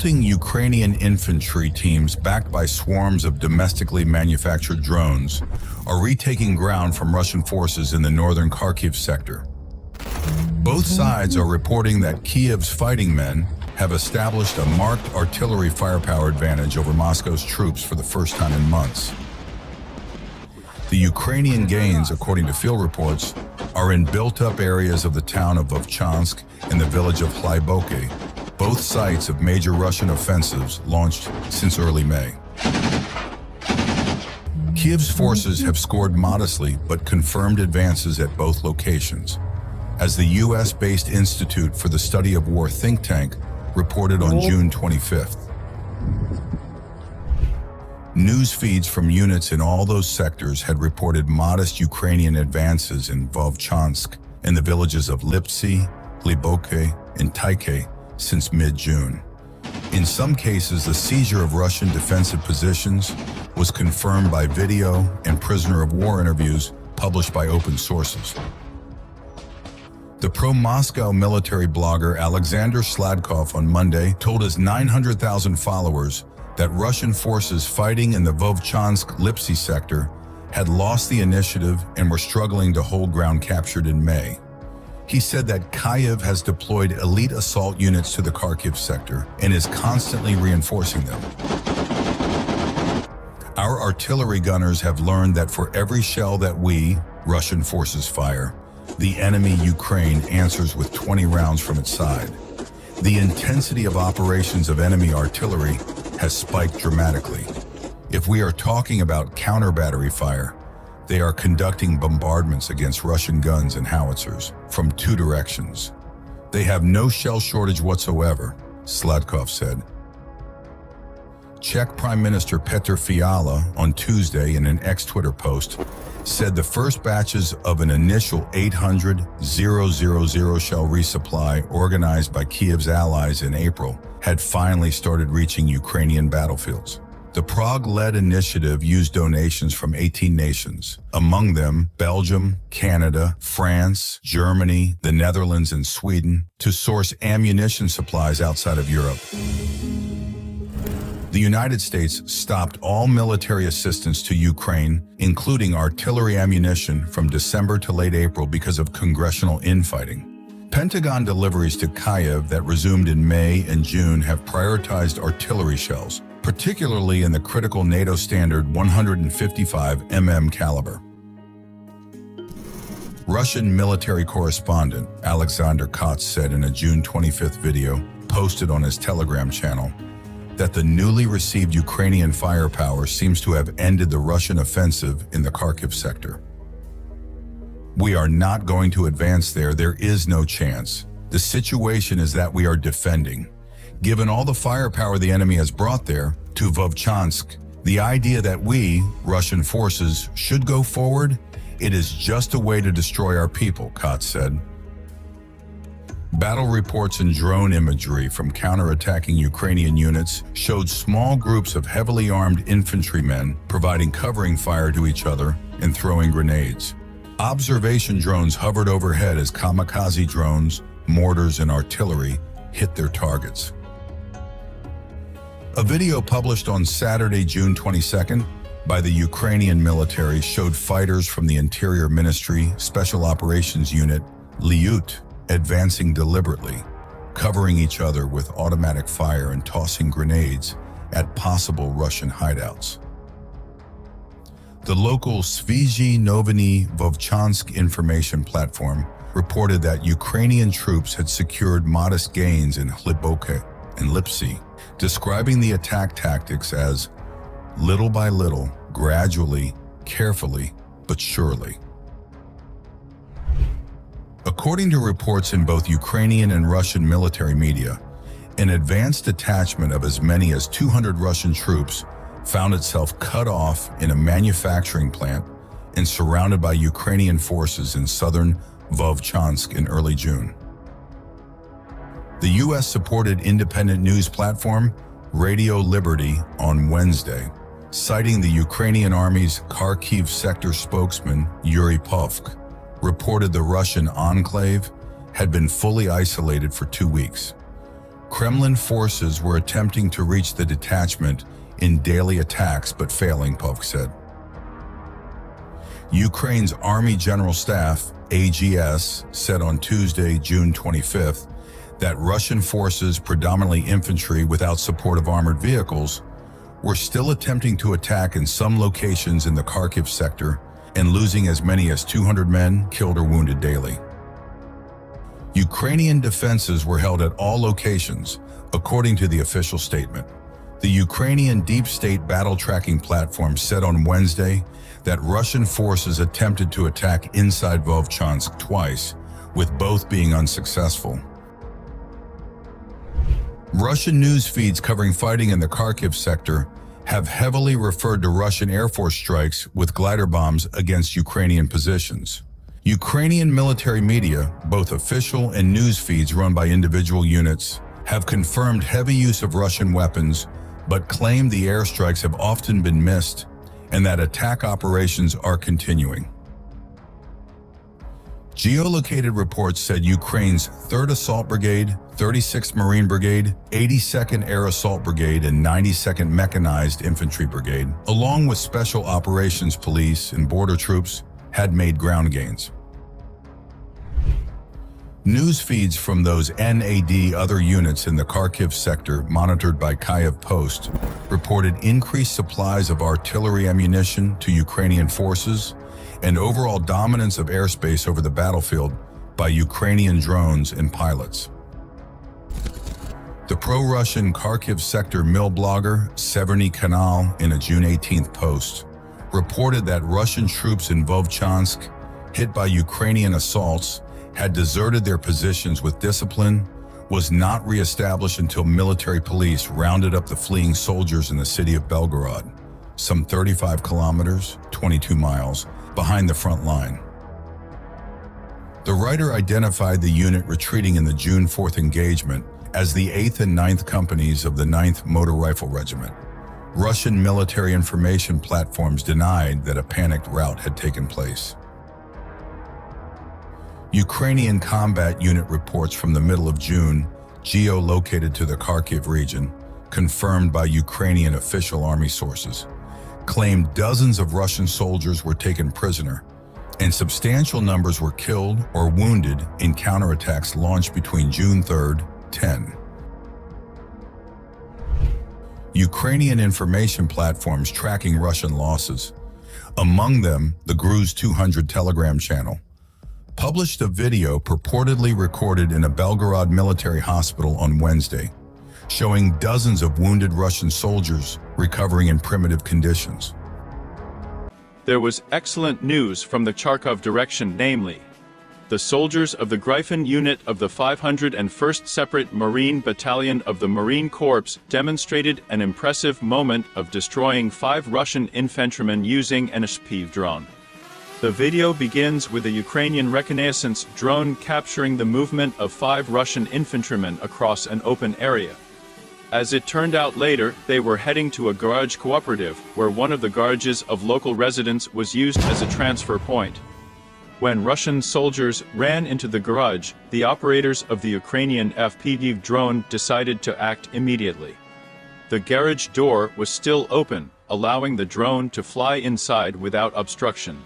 Assaulting Ukrainian infantry teams backed by swarms of domestically manufactured drones are retaking ground from Russian forces in the northern Kharkiv sector. Both sides are reporting that Kyiv's fighting men have established a marked artillery firepower advantage over Moscow's troops for the first time in months. The Ukrainian gains, according to field reports, are in built-up areas of the town of Vovchansk and the village of Hlybokhe, both sites of major Russian offensives launched since early May. Kyiv's forces have scored modestly but confirmed advances at both locations, as the US-based Institute for the Study of War think tank reported on June 25th. News feeds from units in all those sectors had reported modest Ukrainian advances in Vovchansk and the villages of Lipsy, Hlybokhe, and Taike since mid-June. In some cases, the seizure of Russian defensive positions was confirmed by video and prisoner of war interviews published by open sources. The pro-Moscow military blogger Alexander Sladkov on Monday told his 900,000 followers that Russian forces fighting in the Vovchansk-Lipsy sector had lost the initiative and were struggling to hold ground captured in May. He said that Kyiv has deployed elite assault units to the Kharkiv sector and is constantly reinforcing them. Our artillery gunners have learned that for every shell that we, Russian forces, fire, the enemy Ukraine answers with 20 rounds from its side. The intensity of operations of enemy artillery has spiked dramatically. If we are talking about counter-battery fire, they are conducting bombardments against Russian guns and howitzers from two directions. They have no shell shortage whatsoever, Sladkov said. Czech Prime Minister Petr Fiala on Tuesday in an ex-Twitter post said the first batches of an initial 800,000 shell resupply organized by Kyiv's allies in April had finally started reaching Ukrainian battlefields. The Prague-led initiative used donations from 18 nations, among them Belgium, Canada, France, Germany, the Netherlands, and Sweden, to source ammunition supplies outside of Europe. The United States stopped all military assistance to Ukraine, including artillery ammunition, from December to late April because of congressional infighting. Pentagon deliveries to Kyiv that resumed in May and June have prioritized artillery shells, particularly in the critical NATO standard 155 mm caliber. Russian military correspondent Alexander Kots said in a June 25th video posted on his Telegram channel that the newly received Ukrainian firepower seems to have ended the Russian offensive in the Kharkiv sector. We are not going to advance there. There is no chance. The situation is that we are defending. Given all the firepower the enemy has brought there to Vovchansk, the idea that we, Russian forces, should go forward, it is just a way to destroy our people, Kots said. Battle reports and drone imagery from counterattacking Ukrainian units showed small groups of heavily armed infantrymen providing covering fire to each other and throwing grenades. Observation drones hovered overhead as kamikaze drones, mortars, and artillery hit their targets. A video published on Saturday, June 22nd, by the Ukrainian military showed fighters from the Interior Ministry Special Operations Unit, Lyut, advancing deliberately, covering each other with automatic fire and tossing grenades at possible Russian hideouts. The local Svizhy Noviny Vovchansk information platform reported that Ukrainian troops had secured modest gains in Hlybokhe and Lipsy, describing the attack tactics as little by little, gradually, carefully, but surely. According to reports in both Ukrainian and Russian military media, an advanced detachment of as many as 200 Russian troops found itself cut off in a manufacturing plant and surrounded by Ukrainian forces in southern Vovchansk in early June. The US-supported independent news platform Radio Liberty on Wednesday, citing the Ukrainian Army's Kharkiv sector spokesman Yuri Povk, reported the Russian enclave had been fully isolated for 2 weeks. Kremlin forces were attempting to reach the detachment in daily attacks but failing, Povk said. Ukraine's Army General Staff, AGS, said on Tuesday, June 25th, that Russian forces, predominantly infantry without support of armored vehicles, were still attempting to attack in some locations in the Kharkiv sector and losing as many as 200 men killed or wounded daily. Ukrainian defenses were held at all locations, according to the official statement. The Ukrainian deep state battle tracking platform said on Wednesday that Russian forces attempted to attack inside Vovchansk twice, with both being unsuccessful. Russian news feeds covering fighting in the Kharkiv sector have heavily referred to Russian Air Force strikes with glider bombs against Ukrainian positions. Ukrainian military media, both official and news feeds run by individual units, have confirmed heavy use of Russian weapons, but claim the airstrikes have often been missed and that attack operations are continuing. Geolocated reports said Ukraine's 3rd Assault Brigade, 36th Marine Brigade, 82nd Air Assault Brigade, and 92nd Mechanized Infantry Brigade, along with Special Operations Police and border troops, had made ground gains. News feeds from those NAD other units in the Kharkiv sector monitored by Kyiv Post reported increased supplies of artillery ammunition to Ukrainian forces and overall dominance of airspace over the battlefield by Ukrainian drones and pilots. The pro-Russian Kharkiv sector mill blogger Severny Kanal, in a June 18th post, reported that Russian troops in Vovchansk, hit by Ukrainian assaults, had deserted their positions with discipline, was not re-established until military police rounded up the fleeing soldiers in the city of Belgorod, some 35 kilometers, 22 miles, behind the front line. The writer identified the unit retreating in the June 4th engagement as the 8th and 9th companies of the 9th Motor Rifle Regiment. Russian military information platforms denied that a panicked rout had taken place. Ukrainian combat unit reports from the middle of June, geolocated to the Kharkiv region, confirmed by Ukrainian official army sources, claimed dozens of Russian soldiers were taken prisoner, and substantial numbers were killed or wounded in counterattacks launched between June 3rd, 10. Ukrainian information platforms tracking Russian losses, among them the Gruz 200 Telegram channel, published a video purportedly recorded in a Belgorod military hospital on Wednesday, showing dozens of wounded Russian soldiers recovering in primitive conditions. There was excellent news from the Kharkiv direction, namely, the soldiers of the Gryphon unit of the 501st Separate Marine Battalion of the Marine Corps demonstrated an impressive moment of destroying 5 Russian infantrymen using an FPV drone. The video begins with a Ukrainian reconnaissance drone capturing the movement of 5 Russian infantrymen across an open area. As it turned out later, they were heading to a garage cooperative, where one of the garages of local residents was used as a transfer point. When Russian soldiers ran into the garage, the operators of the Ukrainian FPV drone decided to act immediately. The garage door was still open, allowing the drone to fly inside without obstruction.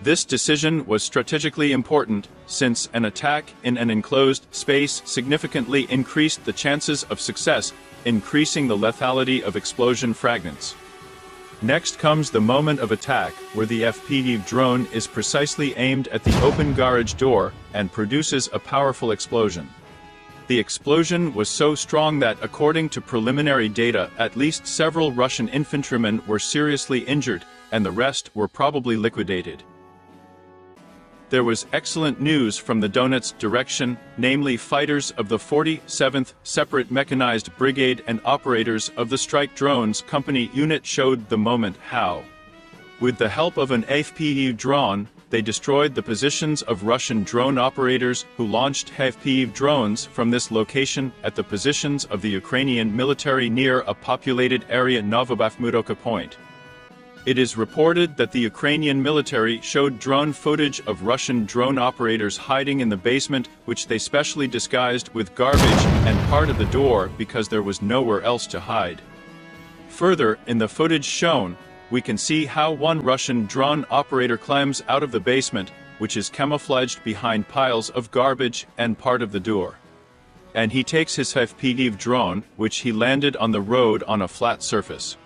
This decision was strategically important, since an attack in an enclosed space significantly increased the chances of success, increasing the lethality of explosion fragments. Next comes the moment of attack, where the FPV drone is precisely aimed at the open garage door and produces a powerful explosion. The explosion was so strong that, according to preliminary data, at least several Russian infantrymen were seriously injured, and the rest were probably liquidated. There was excellent news from the Donetsk direction, namely fighters of the 47th Separate Mechanized Brigade and operators of the Strike Drones Company unit showed the moment how, with the help of an FPV drone, they destroyed the positions of Russian drone operators who launched FPV drones from this location at the positions of the Ukrainian military near a populated area Novobahmutovka Point. It is reported that the Ukrainian military showed drone footage of Russian drone operators hiding in the basement, which they specially disguised with garbage and part of the door because there was nowhere else to hide. Further, in the footage shown, we can see how one Russian drone operator climbs out of the basement, which is camouflaged behind piles of garbage and part of the door. And he takes his FPV drone, which he landed on the road on a flat surface.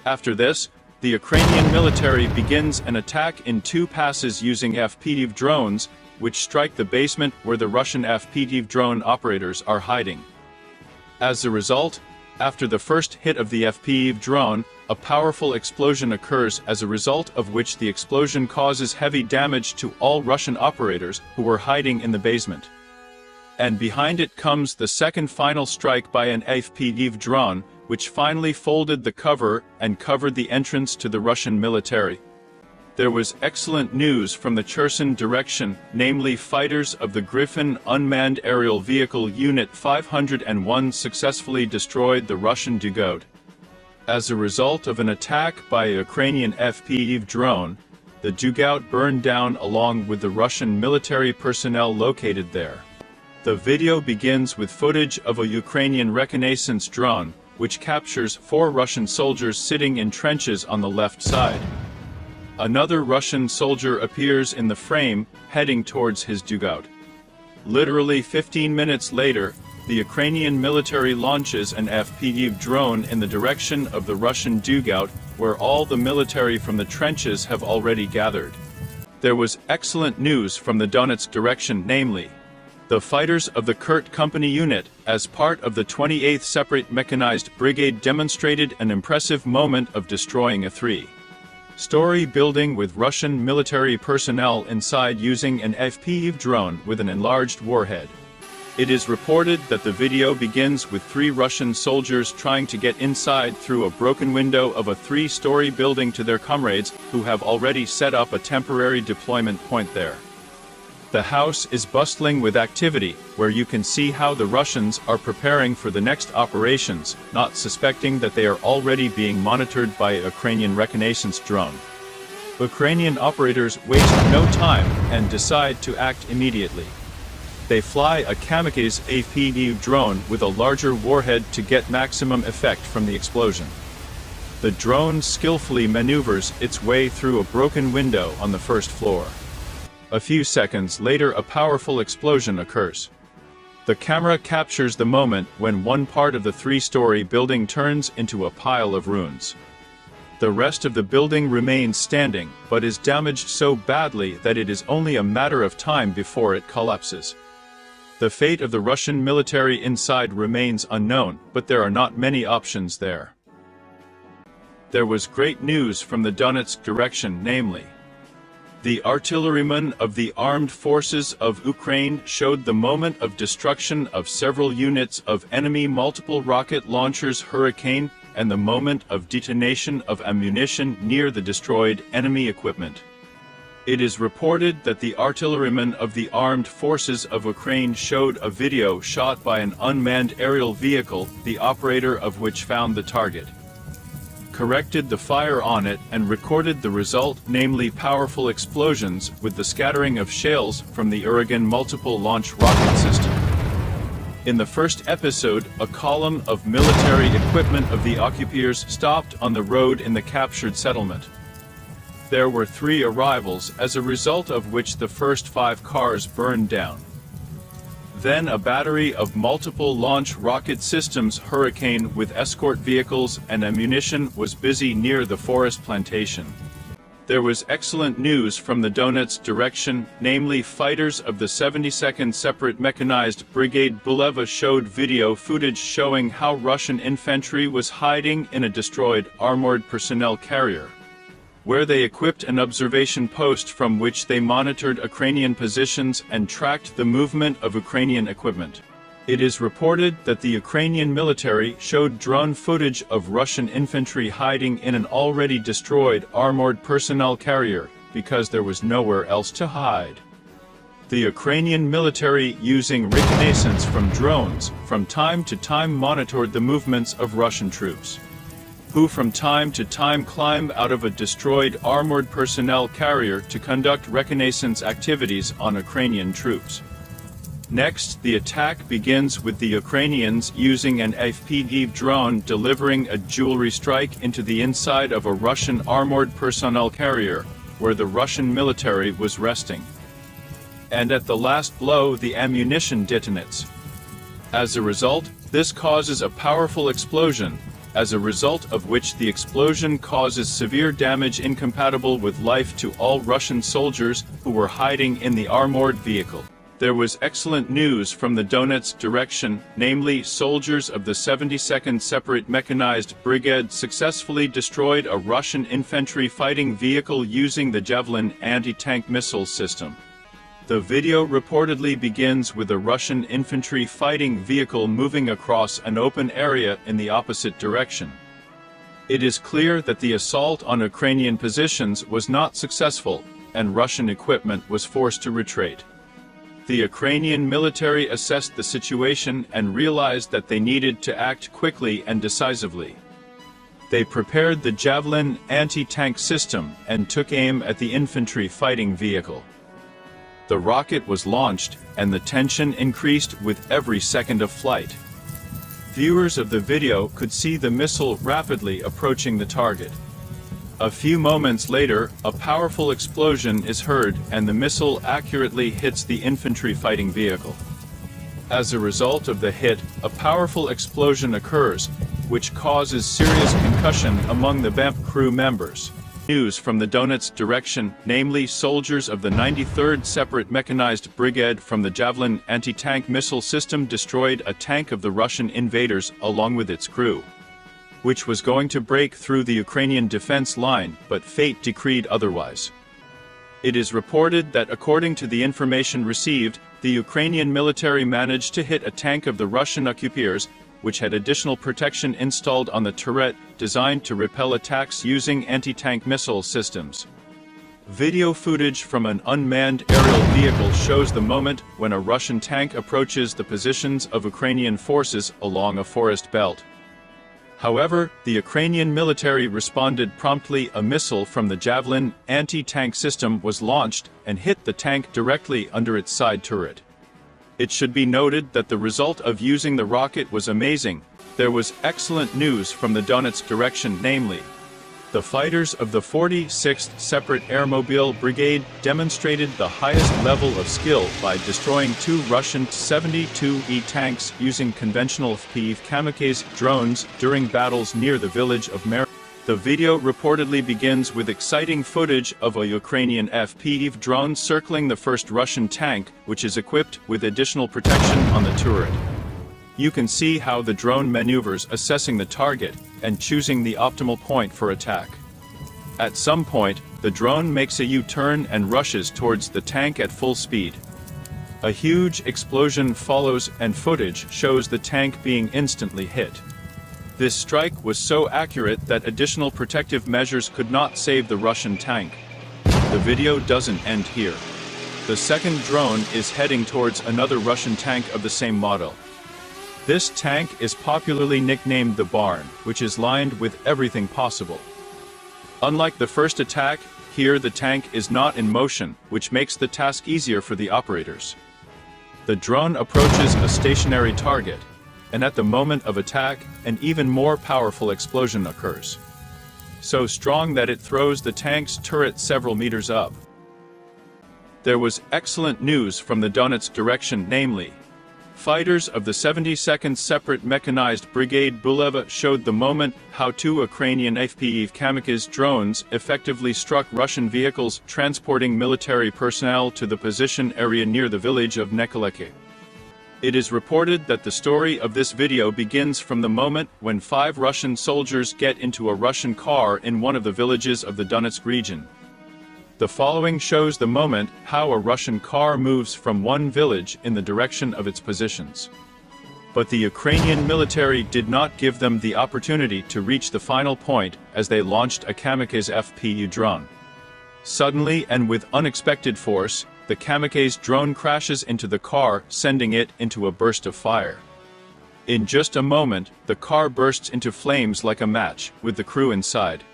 After this, the Ukrainian military begins an attack in 2 passes using FPV drones, which strike the basement where the Russian FPV drone operators are hiding. As a result, after the first hit of the FPV drone, a powerful explosion occurs, as a result of which the explosion causes heavy damage to all Russian operators who were hiding in the basement. And behind it comes the second final strike by an FPV drone, which finally folded the cover and covered the entrance to the Russian military. There was excellent news from the Cherson direction, namely fighters of the Griffin unmanned aerial vehicle Unit 501 successfully destroyed the Russian Dugout. As a result of an attack by a Ukrainian FPV drone, the Dugout burned down along with the Russian military personnel located there. The video begins with footage of a Ukrainian reconnaissance drone, which captures 4 Russian soldiers sitting in trenches on the left side. Another Russian soldier appears in the frame, heading towards his dugout. Literally 15 minutes later, the Ukrainian military launches an FPV drone in the direction of the Russian dugout, where all the military from the trenches have already gathered. There was excellent news from the Donetsk direction, namely, the fighters of the Kurt Company unit, as part of the 28th Separate Mechanized Brigade, demonstrated an impressive moment of destroying a 3-story building with Russian military personnel inside using an FPV drone with an enlarged warhead. It is reported that the video begins with 3 Russian soldiers trying to get inside through a broken window of a 3-story building to their comrades who have already set up a temporary deployment point there. The house is bustling with activity, where you can see how the Russians are preparing for the next operations, not suspecting that they are already being monitored by a Ukrainian reconnaissance drone. Ukrainian operators waste no time and decide to act immediately. They fly a kamikaze FPV drone with a larger warhead to get maximum effect from the explosion. The drone skillfully maneuvers its way through a broken window on the first floor. A few seconds later, a powerful explosion occurs. The camera captures the moment when one part of the 3-story building turns into a pile of ruins. The rest of the building remains standing, but is damaged so badly that it is only a matter of time before it collapses. The fate of the Russian military inside remains unknown, but there are not many options there. There was great news from the Donetsk direction, namely, the artillerymen of the armed forces of Ukraine showed the moment of destruction of several units of enemy multiple rocket launchers Hurricane and the moment of detonation of ammunition near the destroyed enemy equipment. It is reported that the artillerymen of the armed forces of Ukraine showed a video shot by an unmanned aerial vehicle, the operator of which found the target, corrected the fire on it, and recorded the result, namely powerful explosions with the scattering of shells from the Uragan multiple launch rocket system. In the first episode, a column of military equipment of the occupiers stopped on the road in the captured settlement. There were 3 arrivals, as a result of which the first 5 cars burned down. Then a battery of multiple launch rocket systems Hurricane with escort vehicles and ammunition was busy near the forest plantation. There was excellent news from the Donetsk direction, namely fighters of the 72nd Separate Mechanized Brigade Buleva showed video footage showing how Russian infantry was hiding in a destroyed armored personnel carrier, where they equipped an observation post from which they monitored Ukrainian positions and tracked the movement of Ukrainian equipment. It is reported that the Ukrainian military showed drone footage of Russian infantry hiding in an already destroyed armored personnel carrier, because there was nowhere else to hide. The Ukrainian military, using reconnaissance from drones, from time to time monitored the movements of Russian troops. who from time to time climb out of a destroyed armored personnel carrier to conduct reconnaissance activities on Ukrainian troops. Next, the attack begins with the Ukrainians using an FPV drone delivering a jewelry strike into the inside of a Russian armored personnel carrier, where the Russian military was resting. And at the last blow, the ammunition detonates. As a result, this causes a powerful explosion, as a result of which the explosion causes severe damage incompatible with life to all Russian soldiers who were hiding in the armored vehicle. There was excellent news from the Donetsk direction, namely soldiers of the 72nd Separate Mechanized Brigade successfully destroyed a Russian infantry fighting vehicle using the Javelin anti-tank missile system. The video reportedly begins with a Russian infantry fighting vehicle moving across an open area in the opposite direction. It is clear that the assault on Ukrainian positions was not successful, and Russian equipment was forced to retreat. The Ukrainian military assessed the situation and realized that they needed to act quickly and decisively. They prepared the Javelin anti-tank system and took aim at the infantry fighting vehicle. The rocket was launched, and the tension increased with every second of flight. Viewers of the video could see the missile rapidly approaching the target. A few moments later, a powerful explosion is heard and the missile accurately hits the infantry fighting vehicle. As a result of the hit, a powerful explosion occurs, which causes serious concussion among the BAMP crew members. News from the Donetsk direction, namely soldiers of the 93rd Separate Mechanized Brigade from the Javelin anti-tank missile system destroyed a tank of the Russian invaders along with its crew, which was going to break through the Ukrainian defense line, but fate decreed otherwise. It is reported that according to the information received, the Ukrainian military managed to hit a tank of the Russian occupiers, which had additional protection installed on the turret, designed to repel attacks using anti-tank missile systems. Video footage from an unmanned aerial vehicle shows the moment when a Russian tank approaches the positions of Ukrainian forces along a forest belt. However, the Ukrainian military responded promptly. A missile from the Javelin anti-tank system was launched and hit the tank directly under its side turret. It should be noted that the result of using the rocket was amazing. There was excellent news from the Donetsk direction, namely, the fighters of the 46th Separate Airmobile Brigade demonstrated the highest level of skill by destroying two Russian 72E tanks using conventional FPV kamikaze drones during battles near the village of Mer. The video reportedly begins with exciting footage of a Ukrainian FPV drone circling the first Russian tank, which is equipped with additional protection on the turret. You can see how the drone maneuvers, assessing the target and choosing the optimal point for attack. At some point, the drone makes a U-turn and rushes towards the tank at full speed. A huge explosion follows and footage shows the tank being instantly hit. This strike was so accurate that additional protective measures could not save the Russian tank. The video doesn't end here. The second drone is heading towards another Russian tank of the same model. This tank is popularly nicknamed the Barn, which is lined with everything possible. Unlike the first attack, here the tank is not in motion, which makes the task easier for the operators. The drone approaches a stationary target, and at the moment of attack, an even more powerful explosion occurs. So strong that it throws the tank's turret several meters up. There was excellent news from the Donetsk direction, namely, fighters of the 72nd Separate Mechanized Brigade Buleva showed the moment how two Ukrainian FPV kamikaze drones effectively struck Russian vehicles transporting military personnel to the position area near the village of Nekoleki. It is reported that the story of this video begins from the moment when 5 Russian soldiers get into a Russian car in one of the villages of the Donetsk region. The following shows the moment how a Russian car moves from one village in the direction of its positions. But the Ukrainian military did not give them the opportunity to reach the final point as they launched a kamikaze FPV drone. Suddenly and with unexpected force, the kamikaze drone crashes into the car, sending it into a burst of fire. In just a moment, the car bursts into flames like a match, with the crew inside.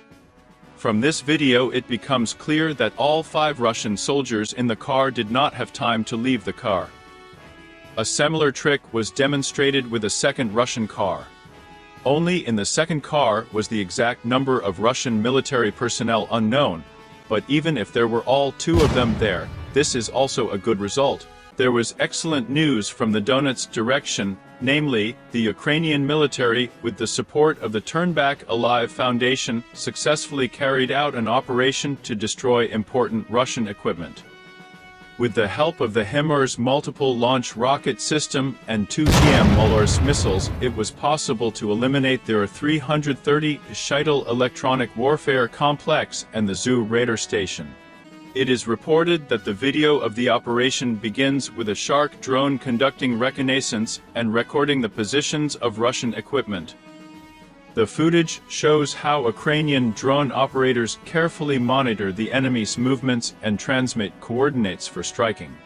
From this video it becomes clear that all 5 Russian soldiers in the car did not have time to leave the car. A similar trick was demonstrated with a second Russian car. Only in the second car was the exact number of Russian military personnel unknown, but even if there were all 2 of them there, this is also a good result. There was excellent news from the Donetsk direction, namely, the Ukrainian military, with the support of the Turn Back Alive Foundation, successfully carried out an operation to destroy important Russian equipment. With the help of the HIMARS multiple launch rocket system and 2 GM-LRS missiles, it was possible to eliminate their 330 Shaitel electronic warfare complex and the ZU radar station. It is reported that the video of the operation begins with a Shark drone conducting reconnaissance and recording the positions of Russian equipment. The footage shows how Ukrainian drone operators carefully monitor the enemy's movements and transmit coordinates for striking.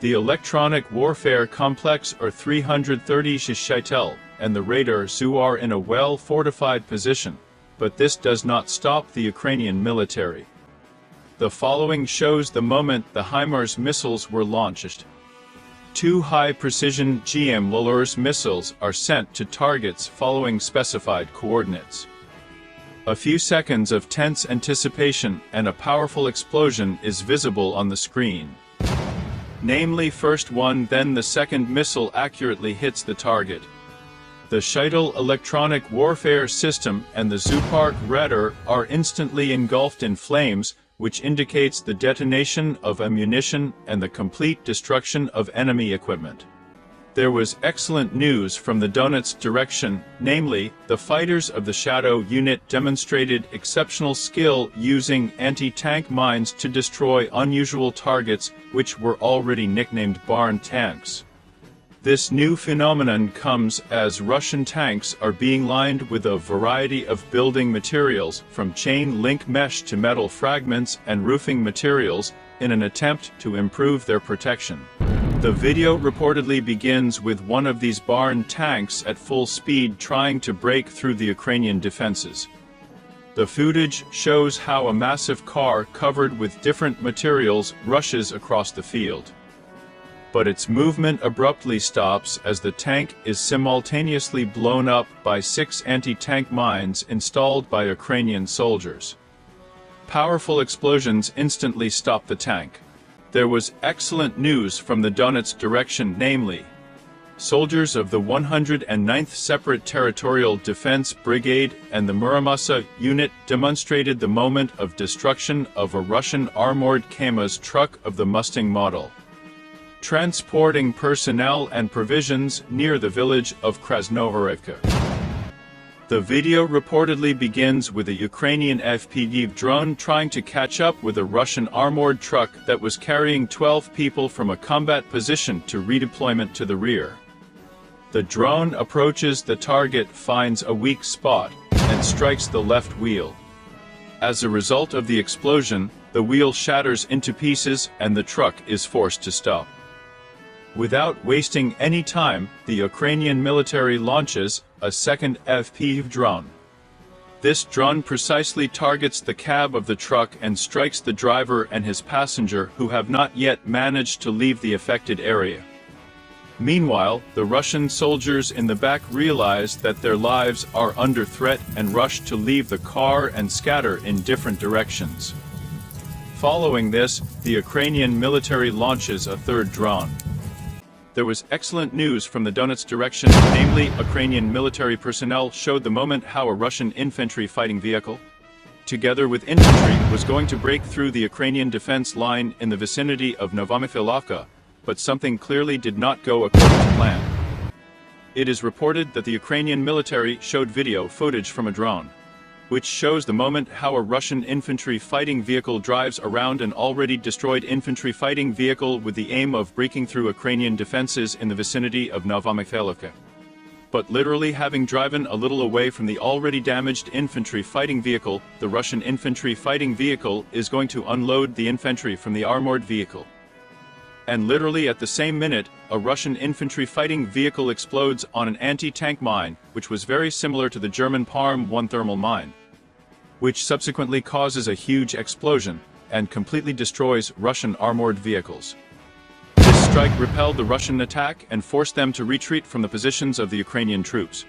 The electronic warfare complex or 330 Shaitel and the radar ZU are in a well-fortified position, but this does not stop the Ukrainian military. The following shows the moment the HIMARS missiles were launched. 2 high-precision GM-LRS missiles are sent to targets following specified coordinates. A few seconds of tense anticipation and a powerful explosion is visible on the screen. Namely, first one then the second missile accurately hits the target. The Shaitel electronic warfare system and the Zupark radar are instantly engulfed in flames, which indicates the detonation of ammunition and the complete destruction of enemy equipment. There was excellent news from the Donetsk direction, namely, the fighters of the Shadow unit demonstrated exceptional skill using anti-tank mines to destroy unusual targets, which were already nicknamed barn tanks. This new phenomenon comes as Russian tanks are being lined with a variety of building materials, from chain link mesh to metal fragments and roofing materials, in an attempt to improve their protection. The video reportedly begins with one of these barn tanks at full speed trying to break through the Ukrainian defenses. The footage shows how a massive car covered with different materials rushes across the field. But its movement abruptly stops as the tank is simultaneously blown up by 6 anti-tank mines installed by Ukrainian soldiers. Powerful explosions instantly stop the tank. There was excellent news from the Donetsk direction, namely, soldiers of the 109th Separate Territorial Defense Brigade and the Muramasa unit demonstrated the moment of destruction of a Russian armored KAMAZ truck of the Mustang model, transporting personnel and provisions near the village of Krasnohorivka. The video reportedly begins with a Ukrainian FPV drone trying to catch up with a Russian armored truck that was carrying 12 people from a combat position to redeployment to the rear. The drone approaches the target, finds a weak spot, and strikes the left wheel. As a result of the explosion, the wheel shatters into pieces and the truck is forced to stop. Without wasting any time, the Ukrainian military launches a second FPV drone. This drone precisely targets the cab of the truck and strikes the driver and his passenger, who have not yet managed to leave the affected area. Meanwhile, the Russian soldiers in the back realize that their lives are under threat and rush to leave the car and scatter in different directions. Following this, the Ukrainian military launches a third drone. There was excellent news from the Donetsk direction, namely, Ukrainian military personnel showed the moment how a Russian infantry fighting vehicle, together with infantry, was going to break through the Ukrainian defense line in the vicinity of Novomykhailovka, but something clearly did not go according to plan. It is reported that the Ukrainian military showed video footage from a drone, which shows the moment how a Russian infantry fighting vehicle drives around an already destroyed infantry fighting vehicle with the aim of breaking through Ukrainian defenses in the vicinity of Novomykhailovka. But literally having driven a little away from the already damaged infantry fighting vehicle, the Russian infantry fighting vehicle is going to unload the infantry from the armored vehicle. And literally at the same minute, a Russian infantry fighting vehicle explodes on an anti-tank mine, which was very similar to the German Parm 1 thermal mine, which subsequently causes a huge explosion and completely destroys Russian armored vehicles. This strike repelled the Russian attack and forced them to retreat from the positions of the Ukrainian troops.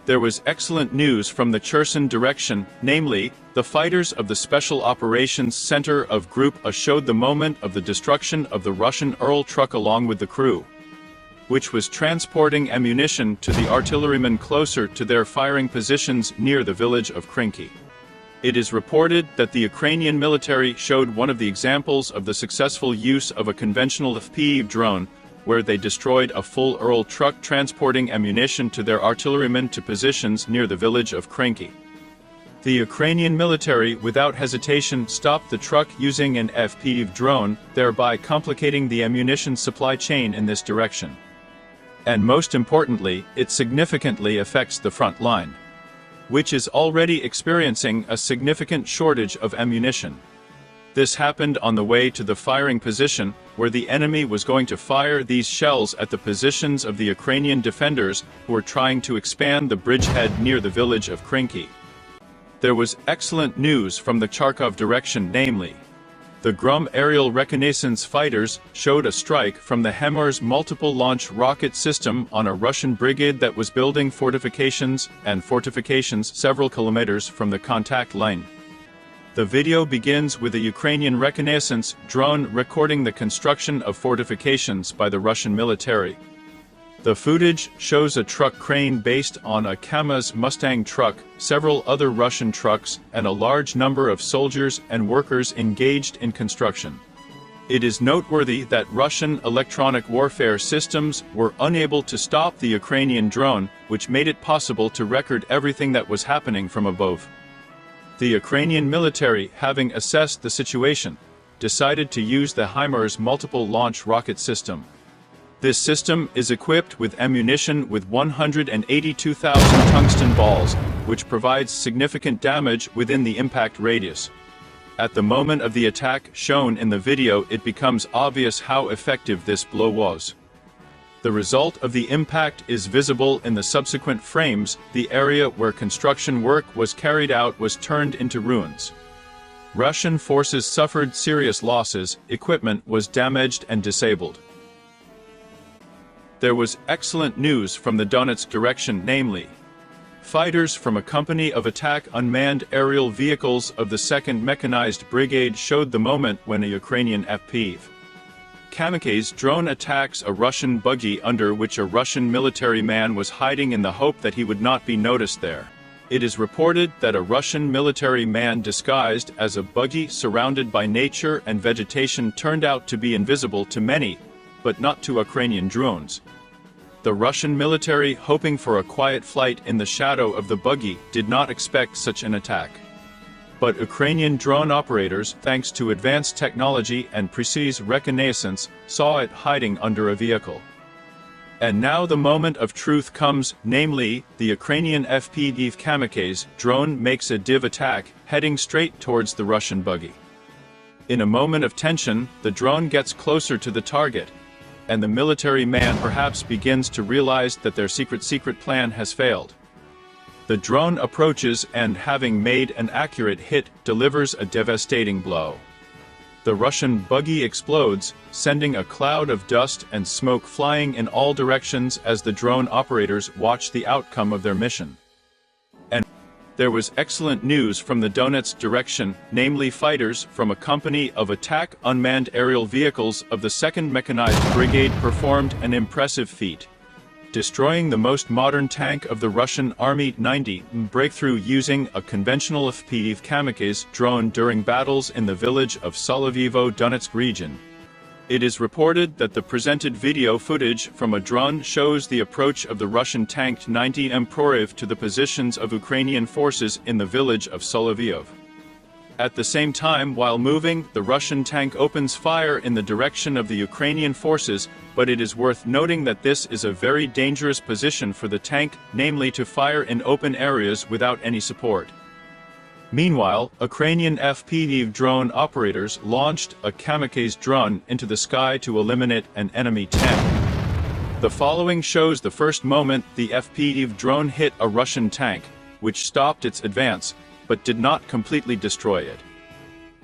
There was excellent news from the Cherson direction, namely, the fighters of the Special Operations Center of Group A showed the moment of the destruction of the Russian Ural truck along with the crew, which was transporting ammunition to the artillerymen closer to their firing positions near the village of Kharkiv. It is reported that the Ukrainian military showed one of the examples of the successful use of a conventional FPV drone, where they destroyed a full Ural truck transporting ammunition to their artillerymen to positions near the village of Kharkiv. The Ukrainian military, without hesitation, stopped the truck using an FPV drone, thereby complicating the ammunition supply chain in this direction. And most importantly, it significantly affects the front line, which is already experiencing a significant shortage of ammunition. This happened on the way to the firing position, where the enemy was going to fire these shells at the positions of the Ukrainian defenders who were trying to expand the bridgehead near the village of Kharkiv. There was excellent news from the Kharkiv direction, namely, the Grum aerial reconnaissance fighters showed a strike from the HIMARS multiple launch rocket system on a Russian brigade that was building fortifications several kilometers from the contact line. The video begins with a Ukrainian reconnaissance drone recording the construction of fortifications by the Russian military. The footage shows a truck crane based on a KAMAZ Mustang truck, several other Russian trucks, and a large number of soldiers and workers engaged in construction. It is noteworthy that Russian electronic warfare systems were unable to stop the Ukrainian drone, which made it possible to record everything that was happening from above. The Ukrainian military, having assessed the situation, decided to use the HIMARS multiple launch rocket system. This system is equipped with ammunition with 182,000 tungsten balls, which provides significant damage within the impact radius. At the moment of the attack shown in the video, it becomes obvious how effective this blow was. The result of the impact is visible in the subsequent frames. The area where construction work was carried out was turned into ruins. Russian forces suffered serious losses, equipment was damaged and disabled. There was excellent news from the Donetsk direction, namely, fighters from a company of attack unmanned aerial vehicles of the 2nd Mechanized Brigade showed the moment when a Ukrainian FPV kamikaze drone attacks a Russian buggy under which a Russian military man was hiding in the hope that he would not be noticed there. It is reported that a Russian military man disguised as a buggy surrounded by nature and vegetation turned out to be invisible to many, but not to Ukrainian drones. The Russian military, hoping for a quiet flight in the shadow of the buggy, did not expect such an attack. But Ukrainian drone operators, thanks to advanced technology and precise reconnaissance, saw it hiding under a vehicle. And now the moment of truth comes, namely, the Ukrainian FPV kamikaze drone makes a div attack, heading straight towards the Russian buggy. In a moment of tension, the drone gets closer to the target, and the military man perhaps begins to realize that their secret plan has failed. The drone approaches and, having made an accurate hit, delivers a devastating blow. The Russian buggy explodes, sending a cloud of dust and smoke flying in all directions as the drone operators watch the outcome of their mission. And there was excellent news from the Donetsk direction, namely fighters from a company of attack unmanned aerial vehicles of the 2nd Mechanized Brigade performed an impressive feat, destroying the most modern tank of the Russian Army 90 breakthrough using a conventional FPV kamikaze drone during battles in the village of Solovyevo Donetsk region. It is reported that the presented video footage from a drone shows the approach of the Russian tank 90 Proryev to the positions of Ukrainian forces in the village of Solovyev. At the same time, while moving, the Russian tank opens fire in the direction of the Ukrainian forces, but it is worth noting that this is a very dangerous position for the tank, namely to fire in open areas without any support. Meanwhile, Ukrainian FPV drone operators launched a kamikaze drone into the sky to eliminate an enemy tank. The following shows the first moment the FPV drone hit a Russian tank, which stopped its advance, but did not completely destroy it.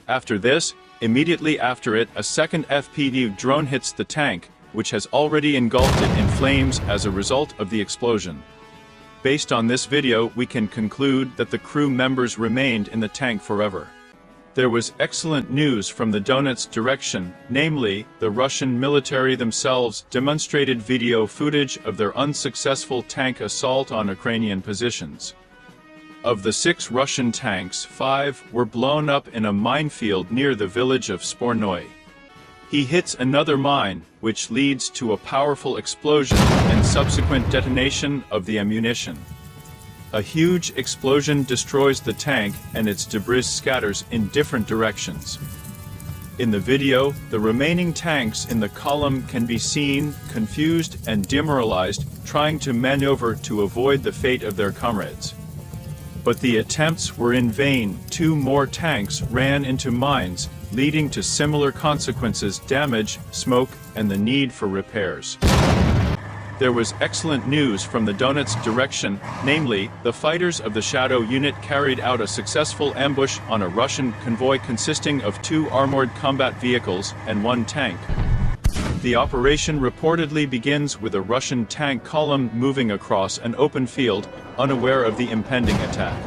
After this, immediately after it, a second FPV drone hits the tank, which has already engulfed it in flames as a result of the explosion. Based on this video, we can conclude that the crew members remained in the tank forever. There was excellent news from the Donetsk direction, namely, the Russian military themselves demonstrated video footage of their unsuccessful tank assault on Ukrainian positions. Of the 6 Russian tanks, 5 were blown up in a minefield near the village of Spornoy. He hits another mine, which leads to a powerful explosion and subsequent detonation of the ammunition. A huge explosion destroys the tank and its debris scatters in different directions. In the video, the remaining tanks in the column can be seen, confused and demoralized, trying to maneuver to avoid the fate of their comrades. But the attempts were in vain. 2 more tanks ran into mines, leading to similar consequences: damage, smoke, and the need for repairs. There was excellent news from the Donetsk direction, namely, the fighters of the Shadow unit carried out a successful ambush on a Russian convoy consisting of 2 armored combat vehicles and 1 tank. The operation reportedly begins with a Russian tank column moving across an open field, unaware of the impending attack.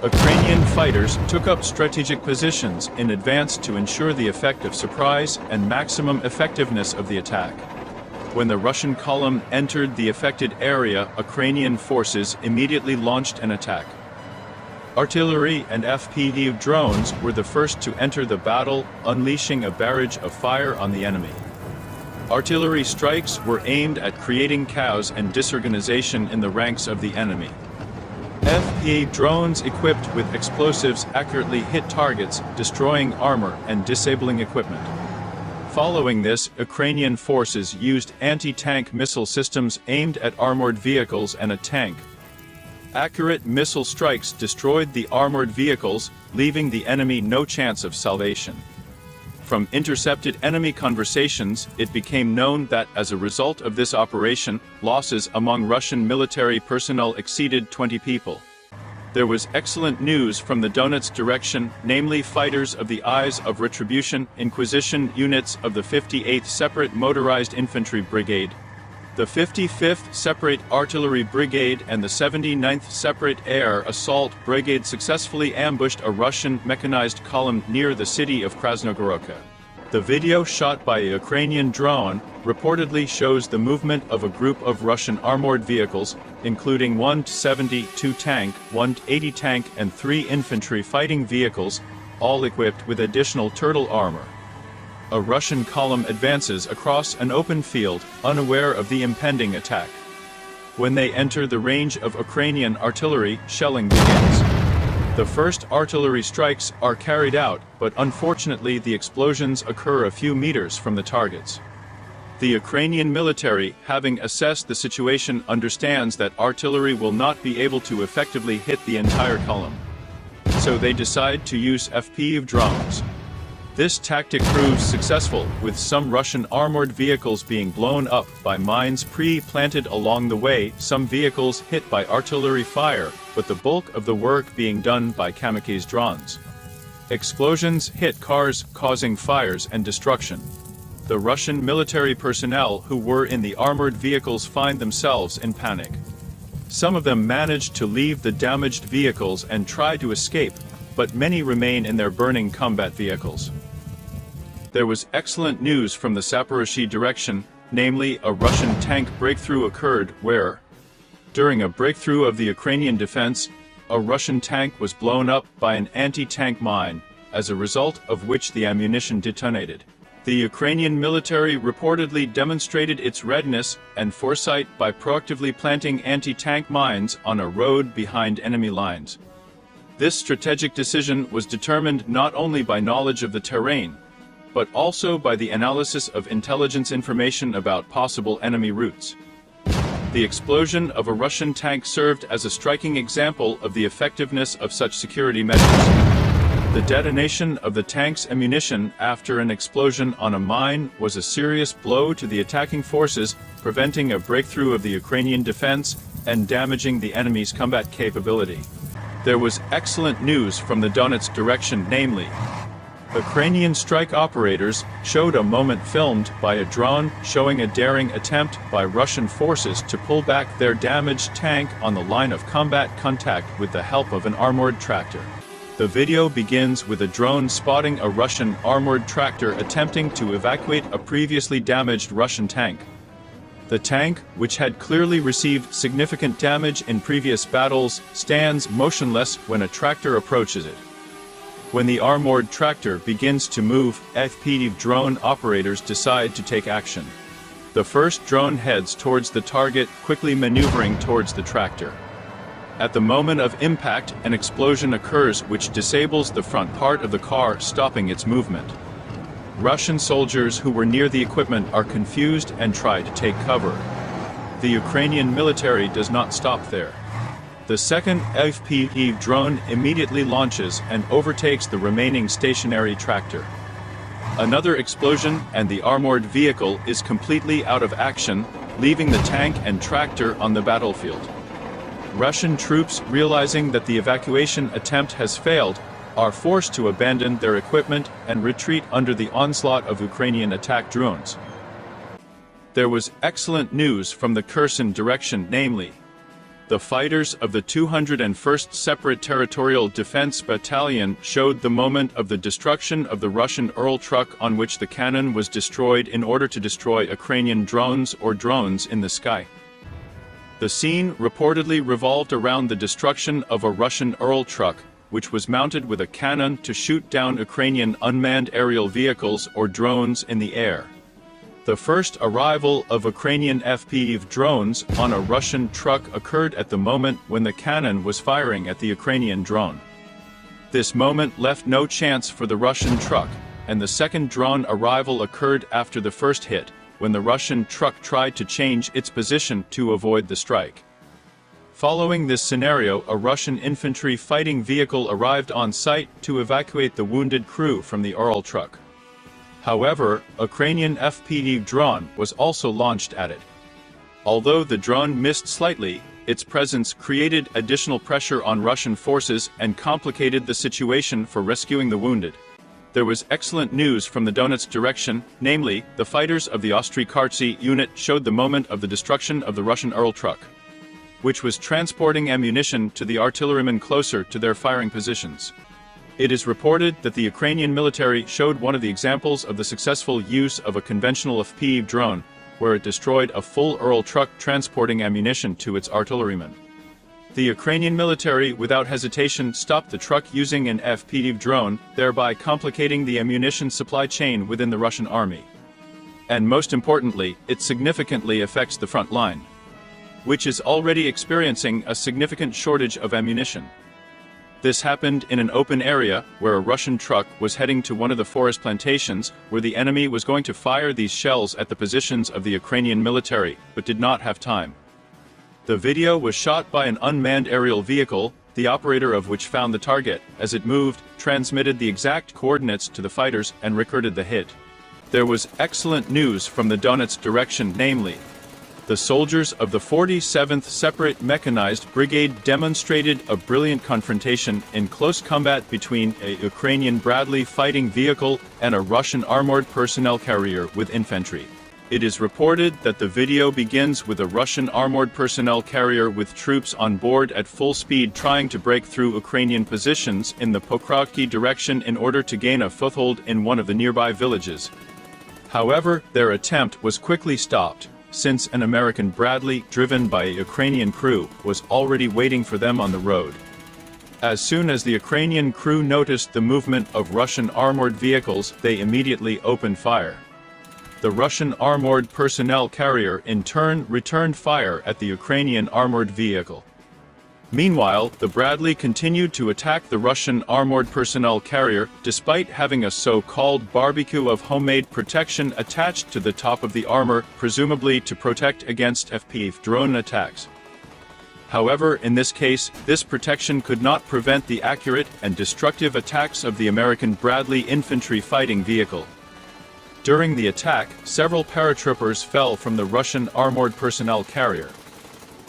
Ukrainian fighters took up strategic positions in advance to ensure the effect of surprise and maximum effectiveness of the attack. When the Russian column entered the affected area, Ukrainian forces immediately launched an attack. Artillery and FPV drones were the first to enter the battle, unleashing a barrage of fire on the enemy. Artillery strikes were aimed at creating chaos and disorganization in the ranks of the enemy. FPV drones equipped with explosives accurately hit targets, destroying armor and disabling equipment. Following this, Ukrainian forces used anti-tank missile systems aimed at armored vehicles and a tank. Accurate missile strikes destroyed the armored vehicles, leaving the enemy no chance of salvation. From intercepted enemy conversations, it became known that as a result of this operation, losses among Russian military personnel exceeded 20 people. There was excellent news from the Donetsk direction, namely fighters of the Eyes of Retribution Inquisition units of the 58th Separate Motorized Infantry Brigade, the 55th Separate Artillery Brigade and the 79th Separate Air Assault Brigade successfully ambushed a Russian mechanized column near the city of Krasnogorodka. The video shot by a Ukrainian drone reportedly shows the movement of a group of Russian armored vehicles, including 1 T-72 tank, 1 T-80 tank and 3 infantry fighting vehicles, all equipped with additional turtle armor. A Russian column advances across an open field, unaware of the impending attack. When they enter the range of Ukrainian artillery, shelling begins. The first artillery strikes are carried out, but unfortunately the explosions occur a few meters from the targets. The Ukrainian military, having assessed the situation, understands that artillery will not be able to effectively hit the entire column. So they decide to use FPV drones. This tactic proves successful, with some Russian armored vehicles being blown up by mines pre-planted along the way, some vehicles hit by artillery fire, but the bulk of the work being done by kamikaze drones. Explosions hit cars, causing fires and destruction. The Russian military personnel who were in the armored vehicles find themselves in panic. Some of them manage to leave the damaged vehicles and try to escape, but many remain in their burning combat vehicles. There was excellent news from the Zaporozhye direction, namely a Russian tank breakthrough occurred where, during a breakthrough of the Ukrainian defense, a Russian tank was blown up by an anti-tank mine, as a result of which the ammunition detonated. The Ukrainian military reportedly demonstrated its readiness and foresight by proactively planting anti-tank mines on a road behind enemy lines. This strategic decision was determined not only by knowledge of the terrain, but also by the analysis of intelligence information about possible enemy routes. The explosion of a Russian tank served as a striking example of the effectiveness of such security measures. The detonation of the tank's ammunition after an explosion on a mine was a serious blow to the attacking forces, preventing a breakthrough of the Ukrainian defense and damaging the enemy's combat capability. There was excellent news from the Donetsk direction, namely, Ukrainian strike operators showed a moment filmed by a drone showing a daring attempt by Russian forces to pull back their damaged tank on the line of combat contact with the help of an armored tractor. The video begins with a drone spotting a Russian armored tractor attempting to evacuate a previously damaged Russian tank. The tank, which had clearly received significant damage in previous battles, stands motionless when a tractor approaches it. When the armored tractor begins to move, FPV drone operators decide to take action. The first drone heads towards the target, quickly maneuvering towards the tractor. At the moment of impact, an explosion occurs which disables the front part of the car, stopping its movement. Russian soldiers who were near the equipment are confused and try to take cover. The Ukrainian military does not stop there. The second FPV drone immediately launches and overtakes the remaining stationary tractor. Another explosion and the armored vehicle is completely out of action, leaving the tank and tractor on the battlefield. Russian troops, realizing that the evacuation attempt has failed, are forced to abandon their equipment and retreat under the onslaught of Ukrainian attack drones. There was excellent news from the Kherson direction, namely, the fighters of the 201st Separate Territorial Defense Battalion showed the moment of the destruction of the Russian Ural truck on which the cannon was destroyed in order to destroy Ukrainian drones or drones in the sky. The scene reportedly revolved around the destruction of a Russian Ural truck, which was mounted with a cannon to shoot down Ukrainian unmanned aerial vehicles or drones in the air. The first arrival of Ukrainian FPV drones on a Russian truck occurred at the moment when the cannon was firing at the Ukrainian drone. This moment left no chance for the Russian truck, and the second drone arrival occurred after the first hit, when the Russian truck tried to change its position to avoid the strike. Following this scenario, a Russian infantry fighting vehicle arrived on site to evacuate the wounded crew from the Ural truck. However, a Ukrainian FPV drone was also launched at it. Although the drone missed slightly, its presence created additional pressure on Russian forces and complicated the situation for rescuing the wounded. There was excellent news from the Donetsk direction, namely, the fighters of the Ostroi unit showed the moment of the destruction of the Russian Ural truck, which was transporting ammunition to the artillerymen closer to their firing positions. It is reported that the Ukrainian military showed one of the examples of the successful use of a conventional FPV drone, where it destroyed a full Ural truck transporting ammunition to its artillerymen. The Ukrainian military, without hesitation, stopped the truck using an FPV drone, thereby complicating the ammunition supply chain within the Russian army. And most importantly, it significantly affects the front line, which is already experiencing a significant shortage of ammunition. This happened in an open area where a Russian truck was heading to one of the forest plantations where the enemy was going to fire these shells at the positions of the Ukrainian military, but did not have time. The video was shot by an unmanned aerial vehicle, the operator of which found the target, as it moved, transmitted the exact coordinates to the fighters and recorded the hit. There was excellent news from the Donetsk direction, namely, the soldiers of the 47th Separate Mechanized Brigade demonstrated a brilliant confrontation in close combat between a Ukrainian Bradley fighting vehicle and a Russian armored personnel carrier with infantry. It is reported that the video begins with a Russian armored personnel carrier with troops on board at full speed trying to break through Ukrainian positions in the Pokrovki direction in order to gain a foothold in one of the nearby villages. However, their attempt was quickly stopped, since an American Bradley, driven by a Ukrainian crew, was already waiting for them on the road. As soon as the Ukrainian crew noticed the movement of Russian armored vehicles, they immediately opened fire. The Russian armored personnel carrier in turn returned fire at the Ukrainian armored vehicle. Meanwhile, the Bradley continued to attack the Russian armored personnel carrier, despite having a so-called barbecue of homemade protection attached to the top of the armor, presumably to protect against FPV drone attacks. However, in this case, this protection could not prevent the accurate and destructive attacks of the American Bradley infantry fighting vehicle. During the attack, several paratroopers fell from the Russian armored personnel carrier.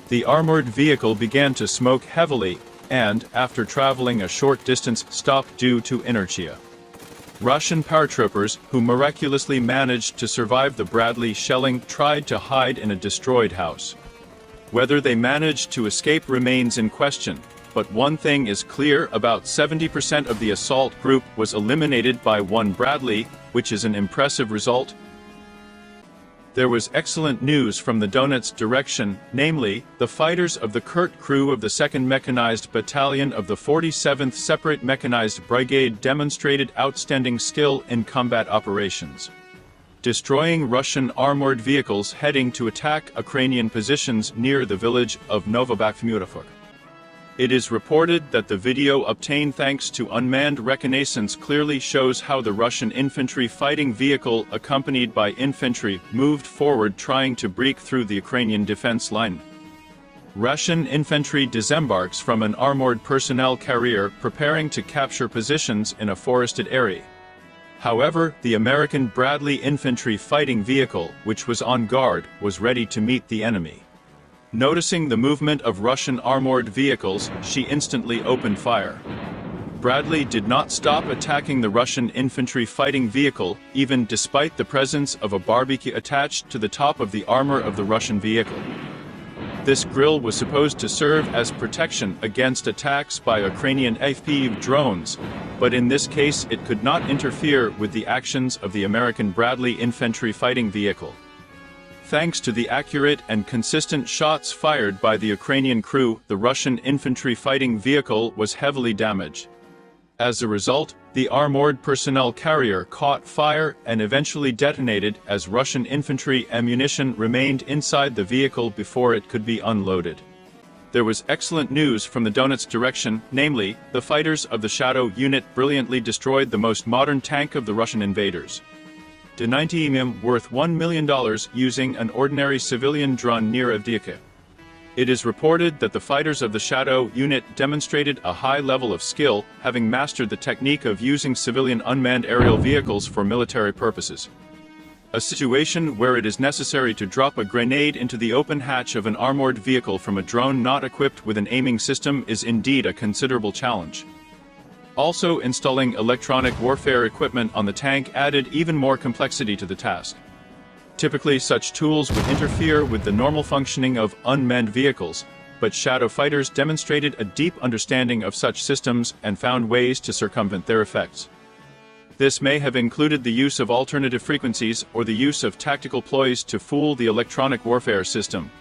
The armored vehicle began to smoke heavily, and, after traveling a short distance, stopped due to inertia. Russian paratroopers, who miraculously managed to survive the Bradley shelling, tried to hide in a destroyed house. Whether they managed to escape remains in question, but one thing is clear: about 70% of the assault group was eliminated by one Bradley, which is an impressive result. There was excellent news from the Donetsk direction, namely, the fighters of the Kurt crew of the 2nd Mechanized Battalion of the 47th Separate Mechanized Brigade demonstrated outstanding skill in combat operations, destroying Russian armored vehicles heading to attack Ukrainian positions near the village of Novobakhmutov. It is reported that the video obtained thanks to unmanned reconnaissance clearly shows how the Russian infantry fighting vehicle, accompanied by infantry, moved forward trying to break through the Ukrainian defense line. Russian infantry disembarks from an armored personnel carrier preparing to capture positions in a forested area. However, the American Bradley infantry fighting vehicle, which was on guard, was ready to meet the enemy. Noticing the movement of Russian armored vehicles, she instantly opened fire. Bradley did not stop attacking the Russian infantry fighting vehicle, even despite the presence of a barbecue attached to the top of the armor of the Russian vehicle. This grille was supposed to serve as protection against attacks by Ukrainian FPV drones, but in this case it could not interfere with the actions of the American Bradley infantry fighting vehicle. Thanks to the accurate and consistent shots fired by the Ukrainian crew, the Russian infantry fighting vehicle was heavily damaged. As a result, the armored personnel carrier caught fire and eventually detonated as Russian infantry ammunition remained inside the vehicle before it could be unloaded. There was excellent news from the Donetsk direction, namely, the fighters of the Shadow unit brilliantly destroyed the most modern tank of the Russian invaders, the 90 mm worth $1 million, using an ordinary civilian drone near Avdiivka. It is reported that the fighters of the Shadow unit demonstrated a high level of skill, having mastered the technique of using civilian unmanned aerial vehicles for military purposes. A situation where it is necessary to drop a grenade into the open hatch of an armored vehicle from a drone not equipped with an aiming system is indeed a considerable challenge. Also, installing electronic warfare equipment on the tank added even more complexity to the task. Typically, such tools would interfere with the normal functioning of unmanned vehicles, but Shadow fighters demonstrated a deep understanding of such systems and found ways to circumvent their effects. This may have included the use of alternative frequencies or the use of tactical ploys to fool the electronic warfare system.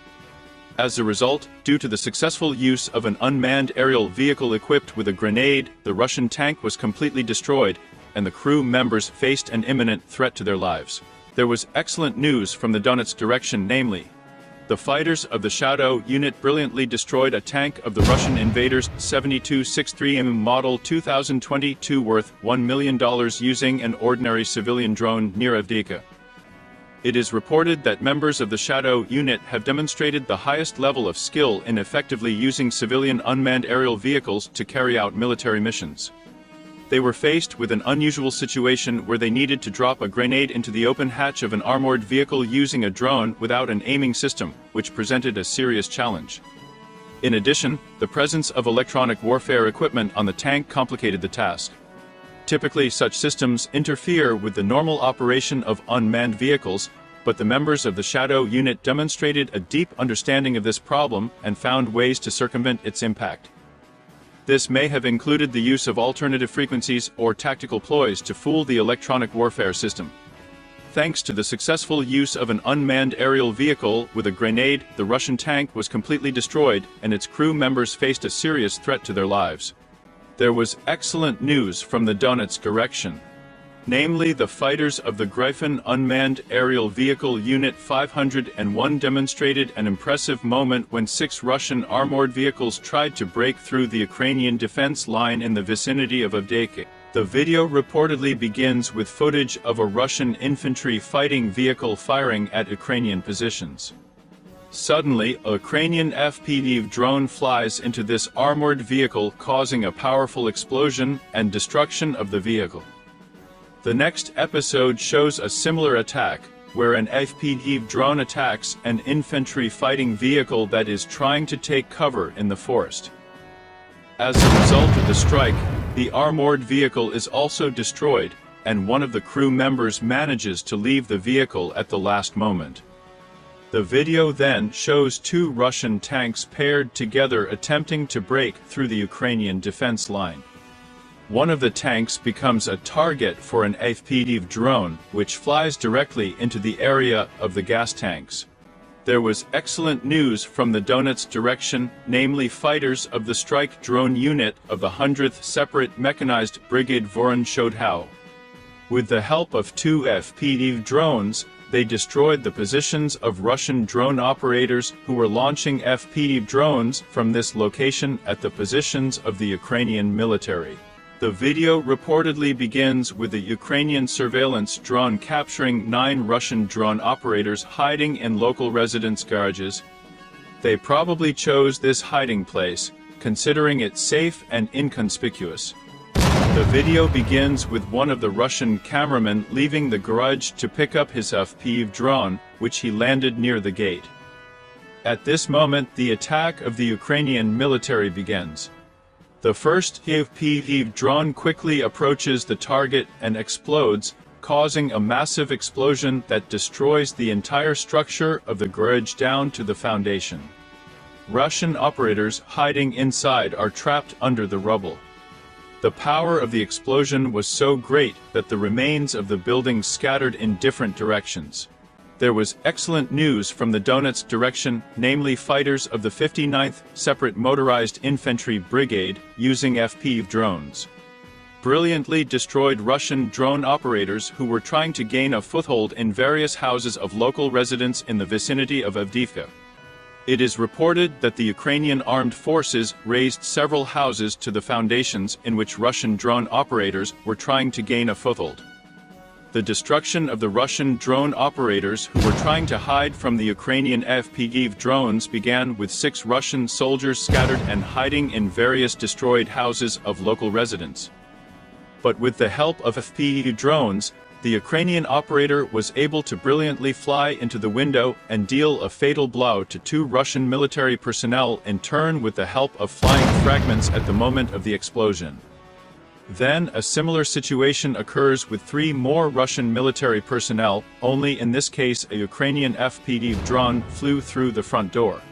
As a result, due to the successful use of an unmanned aerial vehicle equipped with a grenade, the Russian tank was completely destroyed, and the crew members faced an imminent threat to their lives. There was excellent news from the Donetsk direction, namely, the fighters of the Shadow unit brilliantly destroyed a tank of the Russian invaders 7263mm Model 2022 worth $1 million using an ordinary civilian drone near Avdiivka. It is reported that members of the Shadow unit have demonstrated the highest level of skill in effectively using civilian unmanned aerial vehicles to carry out military missions. They were faced with an unusual situation where they needed to drop a grenade into the open hatch of an armored vehicle using a drone without an aiming system, which presented a serious challenge. In addition, the presence of electronic warfare equipment on the tank complicated the task. Typically, such systems interfere with the normal operation of unmanned vehicles, but the members of the Shadow unit demonstrated a deep understanding of this problem and found ways to circumvent its impact. This may have included the use of alternative frequencies or tactical ploys to fool the electronic warfare system. Thanks to the successful use of an unmanned aerial vehicle with a grenade, the Russian tank was completely destroyed and its crew members faced a serious threat to their lives. There was excellent news from the Donetsk direction. namely the fighters of the Gryphon Unmanned Aerial Vehicle Unit 501 demonstrated an impressive moment when 6 Russian armored vehicles tried to break through the Ukrainian defense line in the vicinity of Avdiivka. The video reportedly begins with footage of a Russian infantry fighting vehicle firing at Ukrainian positions. Suddenly, a Ukrainian FPV drone flies into this armored vehicle, causing a powerful explosion and destruction of the vehicle. The next episode shows a similar attack, where an FPV drone attacks an infantry fighting vehicle that is trying to take cover in the forest. As a result of the strike, the armored vehicle is also destroyed, and one of the crew members manages to leave the vehicle at the last moment. The video then shows 2 Russian tanks paired together attempting to break through the Ukrainian defense line. One of the tanks becomes a target for an FPV drone, which flies directly into the area of the gas tanks. There was excellent news from the Donetsk direction, namely fighters of the strike drone unit of the 100th Separate Mechanized Brigade Voronezh. With the help of 2 FPV drones, they destroyed the positions of Russian drone operators who were launching FPV drones from this location at the positions of the Ukrainian military. The video reportedly begins with a Ukrainian surveillance drone capturing 9 Russian drone operators hiding in local residents' garages. They probably chose this hiding place, considering it safe and inconspicuous. The video begins with one of the Russian cameramen leaving the garage to pick up his FPV drone, which he landed near the gate. At this moment, the attack of the Ukrainian military begins. The first FPV drone quickly approaches the target and explodes, causing a massive explosion that destroys the entire structure of the garage down to the foundation. Russian operators hiding inside are trapped under the rubble. The power of the explosion was so great that the remains of the building scattered in different directions. There was excellent news from the Donetsk direction, namely fighters of the 59th Separate Motorized Infantry Brigade, using FPV drones. Brilliantly destroyed Russian drone operators who were trying to gain a foothold in various houses of local residents in the vicinity of Avdiivka. It is reported that the Ukrainian armed forces razed several houses to the foundations in which Russian drone operators were trying to gain a foothold. The destruction of the Russian drone operators who were trying to hide from the Ukrainian FPV drones began with 6 Russian soldiers scattered and hiding in various destroyed houses of local residents. But with the help of FPV drones, the Ukrainian operator was able to brilliantly fly into the window and deal a fatal blow to 2 Russian military personnel in turn with the help of flying fragments at the moment of the explosion. Then a similar situation occurs with 3 more Russian military personnel, only in this case a Ukrainian FPV drone flew through the front door.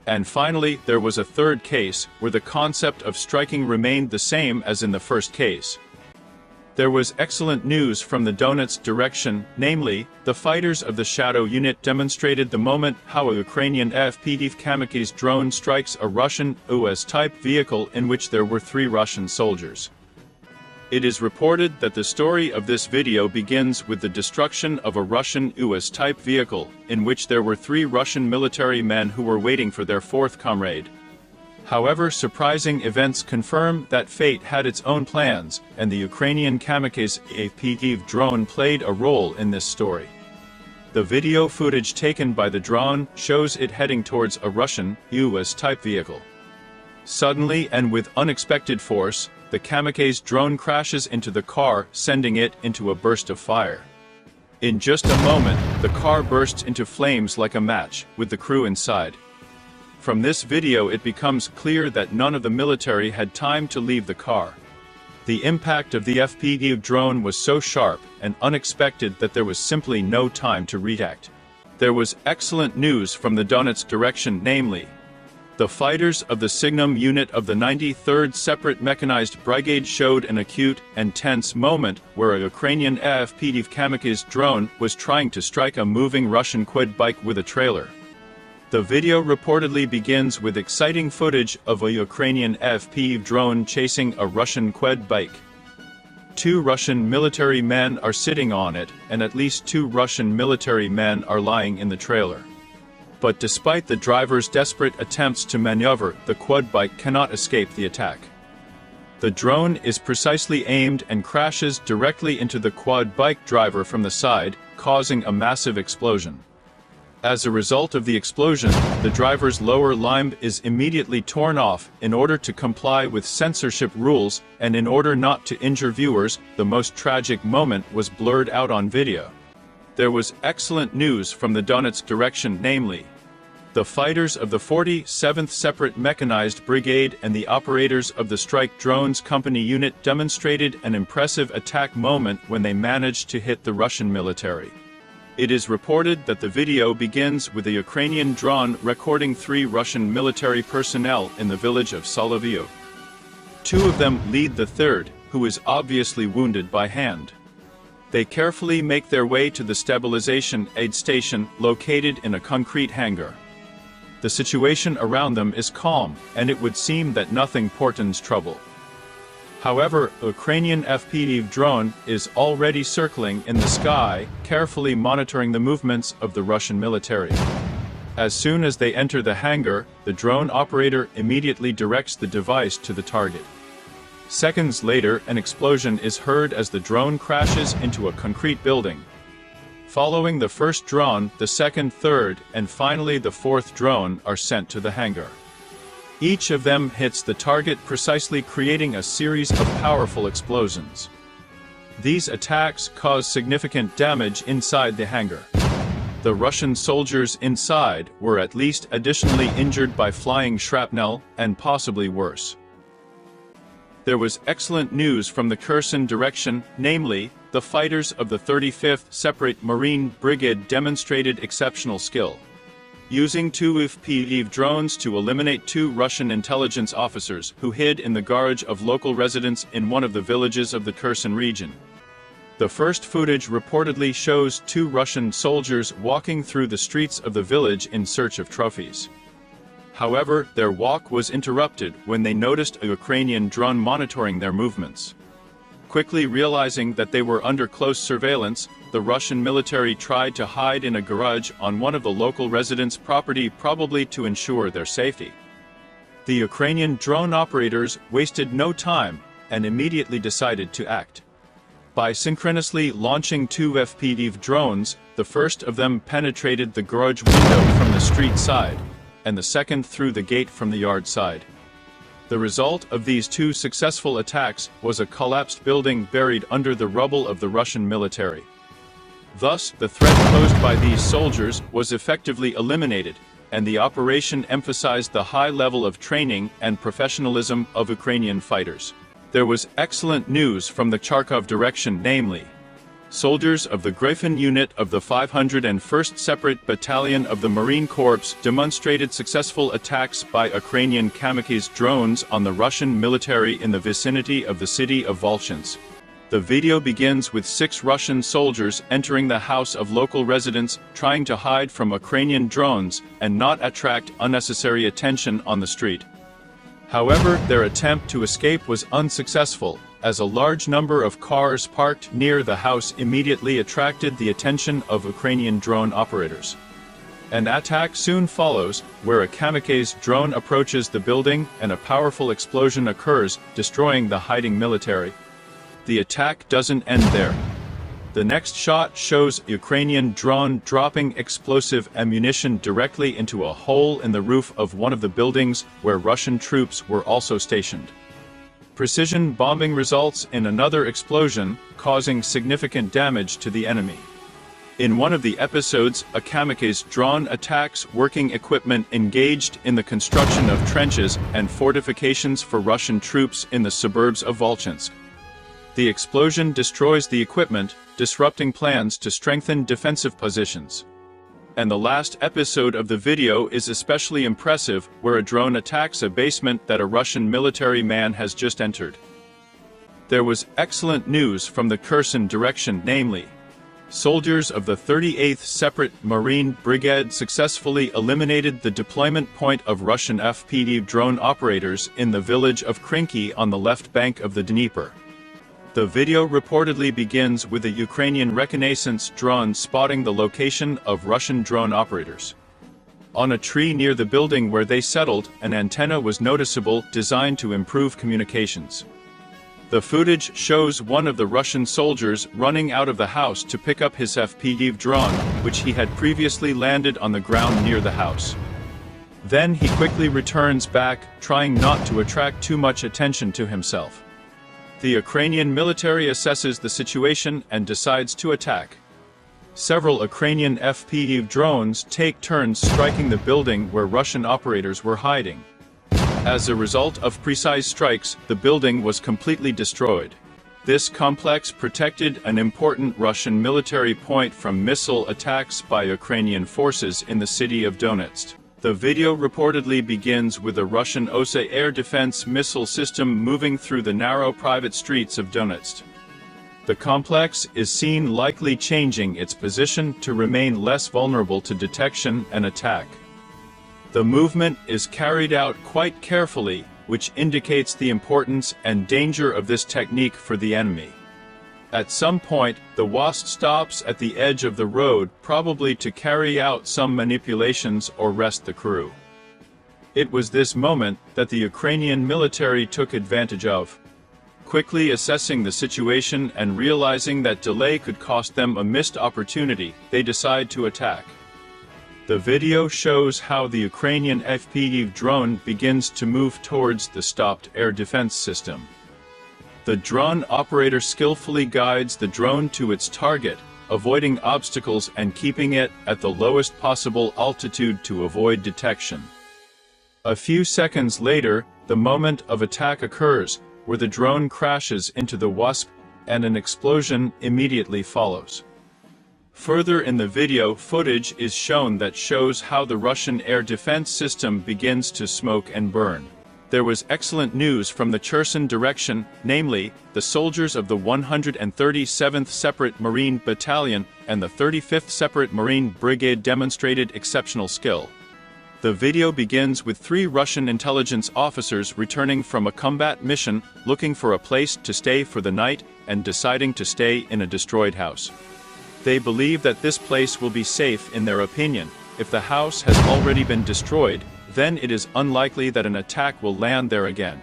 And finally, there was a third case, where the concept of striking remained the same as in the first case. There was excellent news from the Donetsk direction, namely, the fighters of the Shadow unit demonstrated the moment how a Ukrainian FPV kamikaze drone strikes a Russian US-type vehicle in which there were 3 Russian soldiers. It is reported that the story of this video begins with the destruction of a Russian US-type vehicle, in which there were 3 Russian military men who were waiting for their 4th comrade. However, surprising events confirm that fate had its own plans, and the Ukrainian kamikaze FPV drone played a role in this story. The video footage taken by the drone shows it heading towards a Russian US-type vehicle. Suddenly and with unexpected force, the kamikaze drone crashes into the car, sending it into a burst of fire. In just a moment, the car bursts into flames like a match, with the crew inside. From this video it becomes clear that none of the military had time to leave the car. The impact of the FPV drone was so sharp and unexpected that there was simply no time to react. There was excellent news from the Donetsk direction, namely, the fighters of the Signum unit of the 93rd Separate Mechanized Brigade showed an acute and tense moment where a Ukrainian FPV kamikaze drone was trying to strike a moving Russian quad bike with a trailer. The video reportedly begins with exciting footage of a Ukrainian FPV drone chasing a Russian quad bike. 2 Russian military men are sitting on it, and at least 2 Russian military men are lying in the trailer. But despite the driver's desperate attempts to maneuver, the quad bike cannot escape the attack. The drone is precisely aimed and crashes directly into the quad bike driver from the side, causing a massive explosion. As a result of the explosion, the driver's lower limb is immediately torn off in order to comply with censorship rules, and in order not to injure viewers, the most tragic moment was blurred out on video. There was excellent news from the Donetsk direction, namely, the fighters of the 47th Separate Mechanized Brigade and the operators of the Strike Drones Company unit demonstrated an impressive attack moment when they managed to hit the Russian military. It is reported that the video begins with a Ukrainian drone recording 3 Russian military personnel in the village of Soloviev. 2 of them lead the third, who is obviously wounded by hand. They carefully make their way to the stabilization aid station located in a concrete hangar. The situation around them is calm, and it would seem that nothing portends trouble. However, a Ukrainian FPV drone is already circling in the sky, carefully monitoring the movements of the Russian military. As soon as they enter the hangar, the drone operator immediately directs the device to the target. Seconds later, an explosion is heard as the drone crashes into a concrete building. Following the first drone, the second, third, and finally the fourth drone are sent to the hangar. Each of them hits the target precisely, creating a series of powerful explosions. These attacks cause significant damage inside the hangar. The Russian soldiers inside were at least additionally injured by flying shrapnel, and possibly worse. There was excellent news from the Kherson direction, namely, the fighters of the 35th Separate Marine Brigade demonstrated exceptional skill, using 2 FPV drones to eliminate 2 Russian intelligence officers who hid in the garage of local residents in one of the villages of the Kherson region. The first footage reportedly shows 2 Russian soldiers walking through the streets of the village in search of trophies. However, their walk was interrupted when they noticed a Ukrainian drone monitoring their movements. Quickly realizing that they were under close surveillance, the Russian military tried to hide in a garage on one of the local residents' property, probably to ensure their safety. The Ukrainian drone operators wasted no time and immediately decided to act. By synchronously launching 2 FPV drones, the first of them penetrated the garage window from the street side, and the second through the gate from the yard side. The result of these 2 successful attacks was a collapsed building buried under the rubble of the Russian military. Thus, the threat posed by these soldiers was effectively eliminated, and the operation emphasized the high level of training and professionalism of Ukrainian fighters. There was excellent news from the Kharkiv direction, namely, soldiers of the Gryphon unit of the 501st Separate Battalion of the Marine Corps demonstrated successful attacks by Ukrainian kamikaze drones on the Russian military in the vicinity of the city of Volchansk. The video begins with 6 Russian soldiers entering the house of local residents, trying to hide from Ukrainian drones and not attract unnecessary attention on the street. However, their attempt to escape was unsuccessful, as a large number of cars parked near the house immediately attracted the attention of Ukrainian drone operators. An attack soon follows, where a kamikaze drone approaches the building and a powerful explosion occurs, destroying the hiding military. The attack doesn't end there. The next shot shows a Ukrainian drone dropping explosive ammunition directly into a hole in the roof of one of the buildings where Russian troops were also stationed. Precision bombing results in another explosion, causing significant damage to the enemy. In one of the episodes, a kamikaze drone attacks working equipment engaged in the construction of trenches and fortifications for Russian troops in the suburbs of Volchansk. The explosion destroys the equipment, disrupting plans to strengthen defensive positions. And the last episode of the video is especially impressive, where a drone attacks a basement that a Russian military man has just entered. There was excellent news from the Kherson direction, namely, soldiers of the 38th Separate Marine Brigade successfully eliminated the deployment point of Russian FPV drone operators in the village of Kharkiv on the left bank of the Dnieper. The video reportedly begins with a Ukrainian reconnaissance drone spotting the location of Russian drone operators. On a tree near the building where they settled, an antenna was noticeable, designed to improve communications. The footage shows one of the Russian soldiers running out of the house to pick up his FPV drone, which he had previously landed on the ground near the house. Then he quickly returns back, trying not to attract too much attention to himself. The Ukrainian military assesses the situation and decides to attack. Several Ukrainian FPV drones take turns striking the building where Russian operators were hiding. As a result of precise strikes, the building was completely destroyed. This complex protected an important Russian military point from missile attacks by Ukrainian forces in the city of Donetsk. The video reportedly begins with a Russian OSA air defense missile system moving through the narrow private streets of Donetsk. The complex is seen likely changing its position to remain less vulnerable to detection and attack. The movement is carried out quite carefully, which indicates the importance and danger of this technique for the enemy. At some point, the WASP stops at the edge of the road, probably to carry out some manipulations or rest the crew. It was this moment that the Ukrainian military took advantage of. Quickly assessing the situation and realizing that delay could cost them a missed opportunity, they decide to attack. The video shows how the Ukrainian FPV drone begins to move towards the stopped air defense system. The drone operator skillfully guides the drone to its target, avoiding obstacles and keeping it at the lowest possible altitude to avoid detection. A few seconds later, the moment of attack occurs, where the drone crashes into the WASP, and an explosion immediately follows. Further in the video, footage is shown that shows how the Russian air defense system begins to smoke and burn. There was excellent news from the Cherson direction, namely, the soldiers of the 137th Separate Marine Battalion and the 35th Separate Marine Brigade demonstrated exceptional skill. The video begins with 3 Russian intelligence officers returning from a combat mission, looking for a place to stay for the night and deciding to stay in a destroyed house. They believe that this place will be safe in their opinion. If the house has already been destroyed, then it is unlikely that an attack will land there again.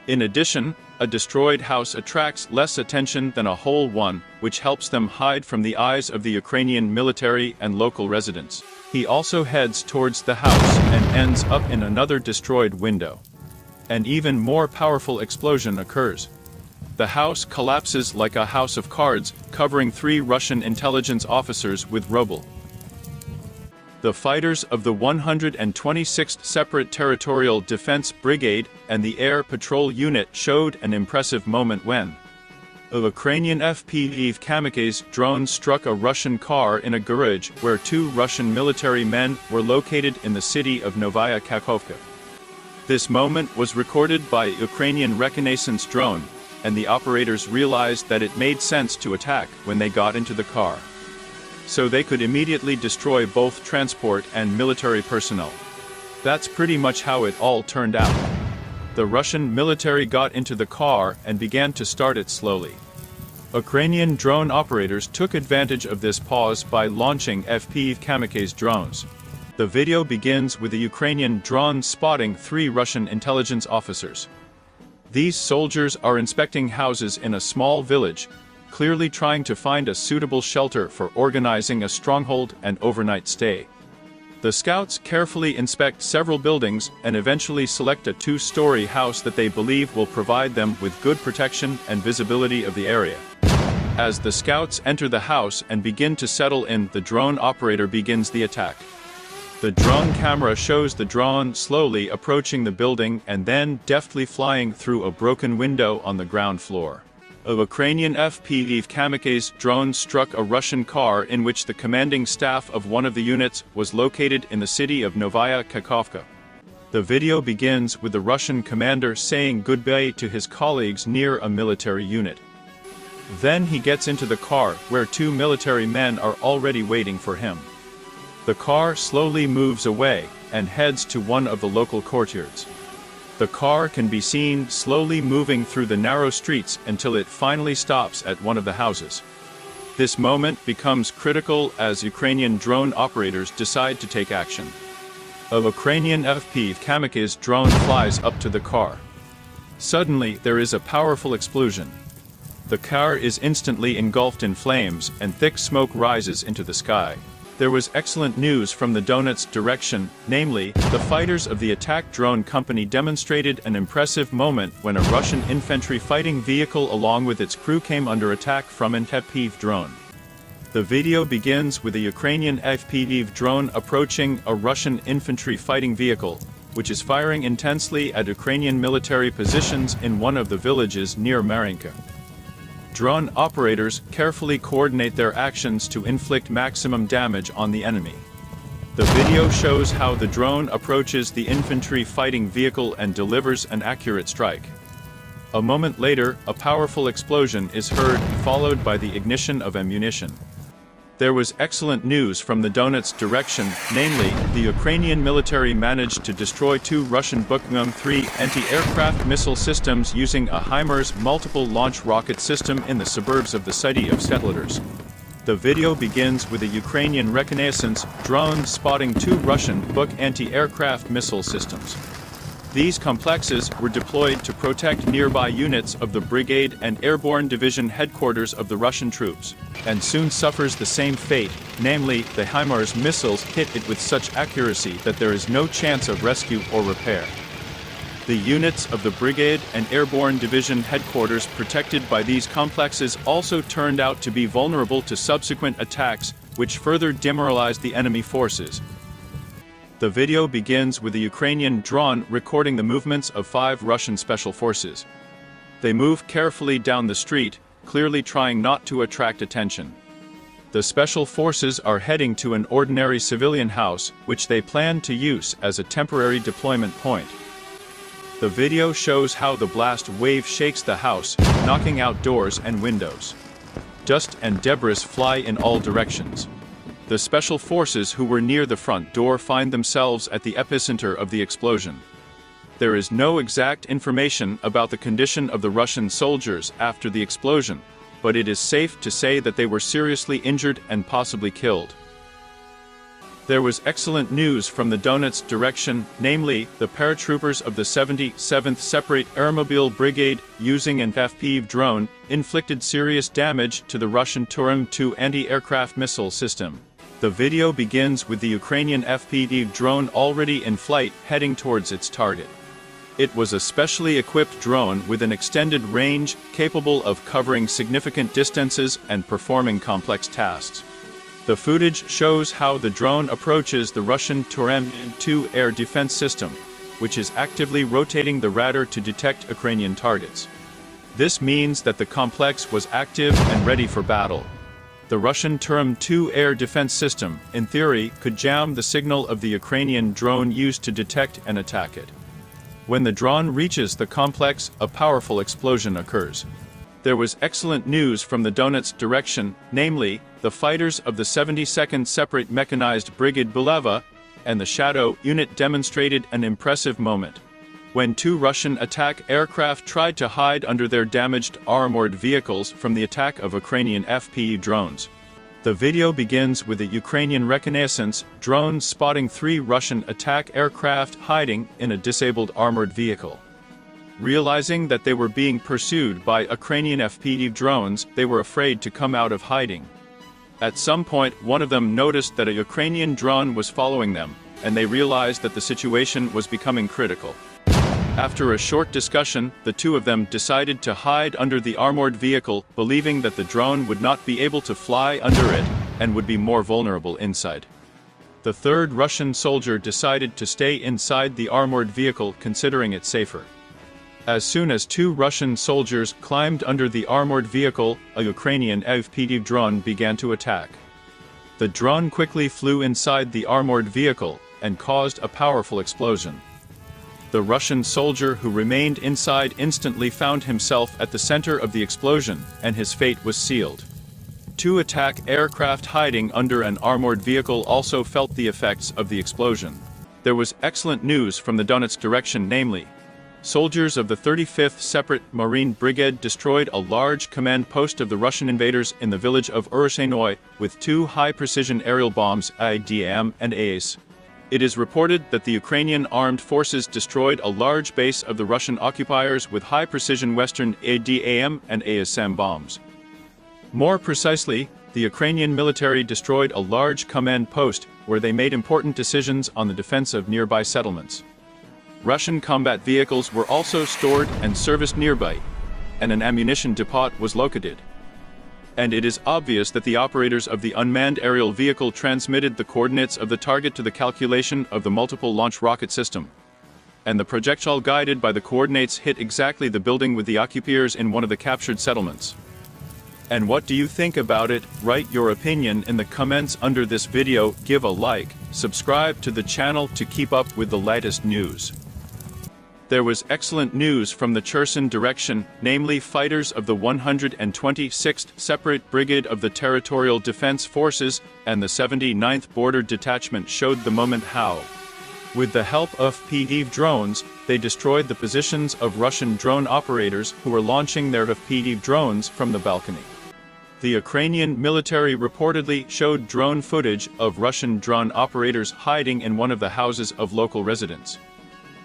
In addition, a destroyed house attracts less attention than a whole one, which helps them hide from the eyes of the Ukrainian military and local residents. He also heads towards the house and ends up in another destroyed window. An even more powerful explosion occurs. The house collapses like a house of cards, covering 3 Russian intelligence officers with rubble. The fighters of the 126th Separate Territorial Defense Brigade and the Air Patrol Unit showed an impressive moment when a Ukrainian FPV kamikaze drone struck a Russian car in a garage where 2 Russian military men were located in the city of Novaya Kakhovka. This moment was recorded by a Ukrainian reconnaissance drone, and the operators realized that it made sense to attack when they got into the car, so they could immediately destroy both transport and military personnel. That's pretty much how it all turned out. The Russian military got into the car and began to start it slowly. Ukrainian drone operators took advantage of this pause by launching FPV kamikaze drones. The video begins with a Ukrainian drone spotting 3 Russian intelligence officers. These soldiers are inspecting houses in a small village, clearly trying to find a suitable shelter for organizing a stronghold and overnight stay. The scouts carefully inspect several buildings and eventually select a 2-story house that they believe will provide them with good protection and visibility of the area. As the scouts enter the house and begin to settle in, the drone operator begins the attack. The drone camera shows the drone slowly approaching the building and then deftly flying through a broken window on the ground floor. A Ukrainian FPV kamikaze drone struck a Russian car in which the commanding staff of one of the units was located in the city of Novaya Kakhovka. The video begins with the Russian commander saying goodbye to his colleagues near a military unit. Then he gets into the car, where 2 military men are already waiting for him. The car slowly moves away and heads to one of the local courtyards. The car can be seen slowly moving through the narrow streets until it finally stops at one of the houses. This moment becomes critical as Ukrainian drone operators decide to take action. A Ukrainian FPV kamikaze drone flies up to the car. Suddenly, there is a powerful explosion. The car is instantly engulfed in flames, and thick smoke rises into the sky. There was excellent news from the Donetsk direction, namely, the fighters of the attack drone company demonstrated an impressive moment when a Russian infantry fighting vehicle along with its crew came under attack from an FPV drone. The video begins with a Ukrainian FPV drone approaching a Russian infantry fighting vehicle, which is firing intensely at Ukrainian military positions in one of the villages near Marinka. Drone operators carefully coordinate their actions to inflict maximum damage on the enemy. The video shows how the drone approaches the infantry fighting vehicle and delivers an accurate strike. A moment later, a powerful explosion is heard, followed by the ignition of ammunition. There was excellent news from the Donetsk direction, namely, the Ukrainian military managed to destroy 2 Russian Buk-3 anti-aircraft missile systems using a HIMARS multiple launch rocket system in the suburbs of the city of Settlers. The video begins with a Ukrainian reconnaissance drone spotting 2 Russian Buk anti-aircraft missile systems. These complexes were deployed to protect nearby units of the Brigade and Airborne Division headquarters of the Russian troops, and soon suffers the same fate, namely, the HIMARS missiles hit it with such accuracy that there is no chance of rescue or repair. The units of the Brigade and Airborne Division headquarters protected by these complexes also turned out to be vulnerable to subsequent attacks, which further demoralized the enemy forces. The video begins with a Ukrainian drone recording the movements of 5 Russian special forces. They move carefully down the street, clearly trying not to attract attention. The special forces are heading to an ordinary civilian house, which they plan to use as a temporary deployment point. The video shows how the blast wave shakes the house, knocking out doors and windows. Dust and debris fly in all directions. The special forces who were near the front door find themselves at the epicenter of the explosion. There is no exact information about the condition of the Russian soldiers after the explosion, but it is safe to say that they were seriously injured and possibly killed. There was excellent news from the Donetsk direction, namely, the paratroopers of the 77th Separate Airmobile Brigade, using an FPV drone, inflicted serious damage to the Russian Turam-2 anti-aircraft missile system. The video begins with the Ukrainian FPV drone already in flight heading towards its target. It was a specially equipped drone with an extended range, capable of covering significant distances and performing complex tasks. The footage shows how the drone approaches the Russian Turam-2 air defense system, which is actively rotating the radar to detect Ukrainian targets. This means that the complex was active and ready for battle. The Russian Turam-2 air defense system, in theory, could jam the signal of the Ukrainian drone used to detect and attack it. When the drone reaches the complex, a powerful explosion occurs. There was excellent news from the Donetsk direction, namely, the fighters of the 72nd Separate Mechanized Brigade Bulava and the Shadow unit demonstrated an impressive moment. When 2 Russian attack aircraft tried to hide under their damaged armored vehicles from the attack of Ukrainian FPV drones. The video begins with a Ukrainian reconnaissance drone spotting 3 Russian attack aircraft hiding in a disabled armored vehicle. Realizing that they were being pursued by Ukrainian FPV drones, they were afraid to come out of hiding. At some point, one of them noticed that a Ukrainian drone was following them, and they realized that the situation was becoming critical. After a short discussion, the 2 of them decided to hide under the armored vehicle, believing that the drone would not be able to fly under it and would be more vulnerable inside. The 3rd Russian soldier decided to stay inside the armored vehicle, considering it safer. As soon as 2 Russian soldiers climbed under the armored vehicle, a Ukrainian FPV drone began to attack. The drone quickly flew inside the armored vehicle and caused a powerful explosion. The Russian soldier who remained inside instantly found himself at the center of the explosion, and his fate was sealed. 2 attack aircraft hiding under an armored vehicle also felt the effects of the explosion. There was excellent news from the Donetsk direction, namely, soldiers of the 35th Separate Marine Brigade destroyed a large command post of the Russian invaders in the village of Urushenoi with 2 high-precision aerial bombs, IDM and ACE. It is reported that the Ukrainian armed forces destroyed a large base of the Russian occupiers with high-precision Western ADAM and ASM bombs. More precisely, the Ukrainian military destroyed a large command post where they made important decisions on the defense of nearby settlements. Russian combat vehicles were also stored and serviced nearby, and an ammunition depot was located. And it is obvious that the operators of the unmanned aerial vehicle transmitted the coordinates of the target to the calculation of the multiple launch rocket system. And the projectile guided by the coordinates hit exactly the building with the occupiers in one of the captured settlements. And what do you think about it? Write your opinion in the comments under this video, give a like, subscribe to the channel to keep up with the latest news. There was excellent news from the Cherson direction, namely fighters of the 126th Separate Brigade of the Territorial Defense Forces and the 79th Border Detachment showed the moment how. With the help of FPV drones, they destroyed the positions of Russian drone operators who were launching their FPV drones from the balcony. The Ukrainian military reportedly showed drone footage of Russian drone operators hiding in one of the houses of local residents.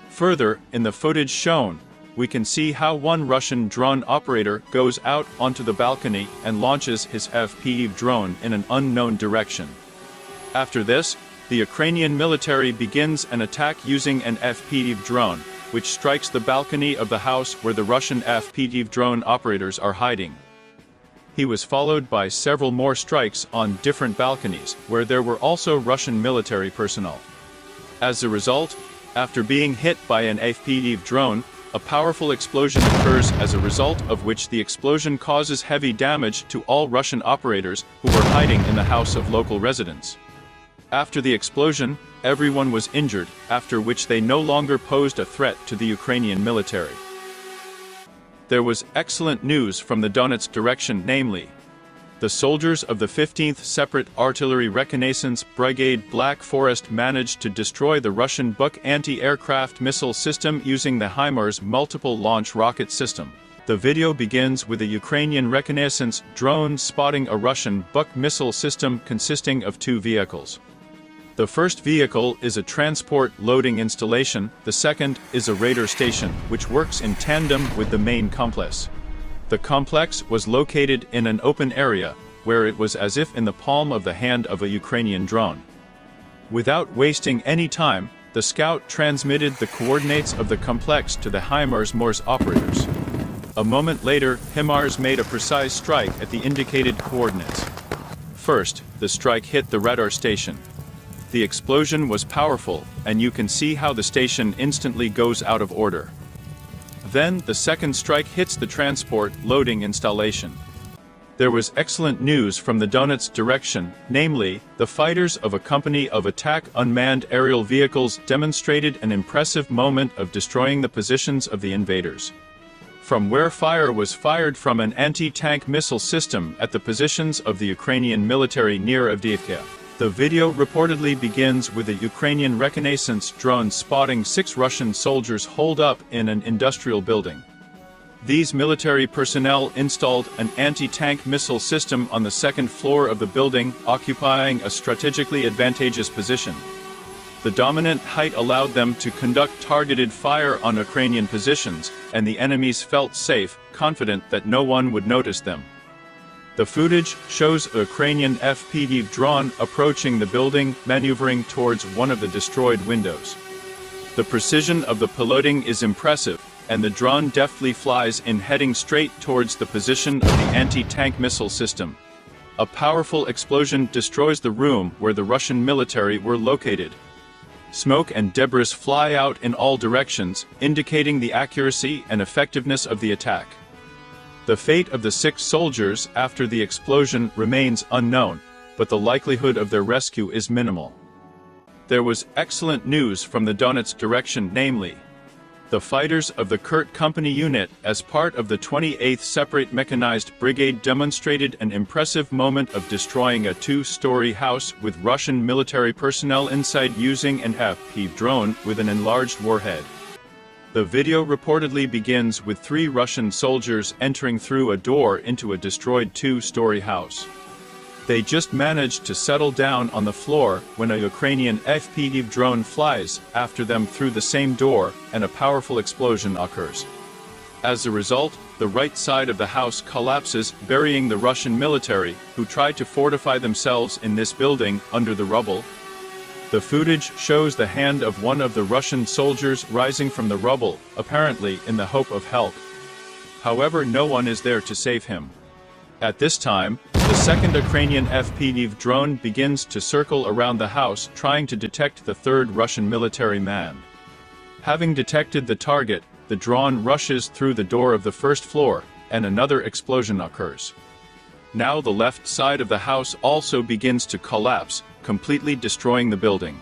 Further, in the footage shown, we can see how one Russian drone operator goes out onto the balcony and launches his FPV drone in an unknown direction. After this, the Ukrainian military begins an attack using an FPV drone, which strikes the balcony of the house where the Russian FPV drone operators are hiding. He was followed by several more strikes on different balconies, where there were also Russian military personnel. As a result, after being hit by an FPV drone, a powerful explosion occurs, as a result of which the explosion causes heavy damage to all Russian operators who were hiding in the house of local residents. After the explosion, everyone was injured, after which they no longer posed a threat to the Ukrainian military. There was excellent news from the Donetsk direction, namely, the soldiers of the 15th Separate Artillery Reconnaissance Brigade Black Forest managed to destroy the Russian Buk anti-aircraft missile system using the HIMARS multiple launch rocket system. The video begins with a Ukrainian reconnaissance drone spotting a Russian Buk missile system consisting of 2 vehicles. The first vehicle is a transport loading installation, the second is a radar station, which works in tandem with the main complex. The complex was located in an open area, where it was as if in the palm of the hand of a Ukrainian drone. Without wasting any time, the scout transmitted the coordinates of the complex to the HIMARS Morse operators. A moment later, HIMARS made a precise strike at the indicated coordinates. First, the strike hit the radar station. The explosion was powerful, and you can see how the station instantly goes out of order. Then, the second strike hits the transport loading installation. There was excellent news from the Donetsk direction, namely, the fighters of a company of attack unmanned aerial vehicles demonstrated an impressive moment of destroying the positions of the invaders. From where fire was fired from an anti-tank missile system at the positions of the Ukrainian military near Avdiivka. The video reportedly begins with a Ukrainian reconnaissance drone spotting 6 Russian soldiers holed up in an industrial building. These military personnel installed an anti-tank missile system on the 2nd floor of the building, occupying a strategically advantageous position. The dominant height allowed them to conduct targeted fire on Ukrainian positions, and the enemies felt safe, confident that no one would notice them. The footage shows a Ukrainian FPV drone approaching the building, maneuvering towards one of the destroyed windows. The precision of the piloting is impressive, and the drone deftly flies in, heading straight towards the position of the anti-tank missile system. A powerful explosion destroys the room where the Russian military were located. Smoke and debris fly out in all directions, indicating the accuracy and effectiveness of the attack. The fate of the 6 soldiers after the explosion remains unknown, but the likelihood of their rescue is minimal. There was excellent news from the Donetsk direction, namely, the fighters of the Kurt Company unit, as part of the 28th Separate Mechanized Brigade, demonstrated an impressive moment of destroying a 2-story house with Russian military personnel inside using an FPV drone with an enlarged warhead. The video reportedly begins with 3 Russian soldiers entering through a door into a destroyed 2-story house. They just managed to settle down on the floor when a Ukrainian FPV drone flies after them through the same door and a powerful explosion occurs. As a result, the right side of the house collapses, burying the Russian military, who tried to fortify themselves in this building under the rubble. The footage shows the hand of one of the Russian soldiers rising from the rubble, apparently in the hope of help. However, no one is there to save him. At this time, the second Ukrainian FPV drone begins to circle around the house, trying to detect the third Russian military man. Having detected the target, the drone rushes through the door of the first floor, and another explosion occurs. Now the left side of the house also begins to collapse, completely destroying the building.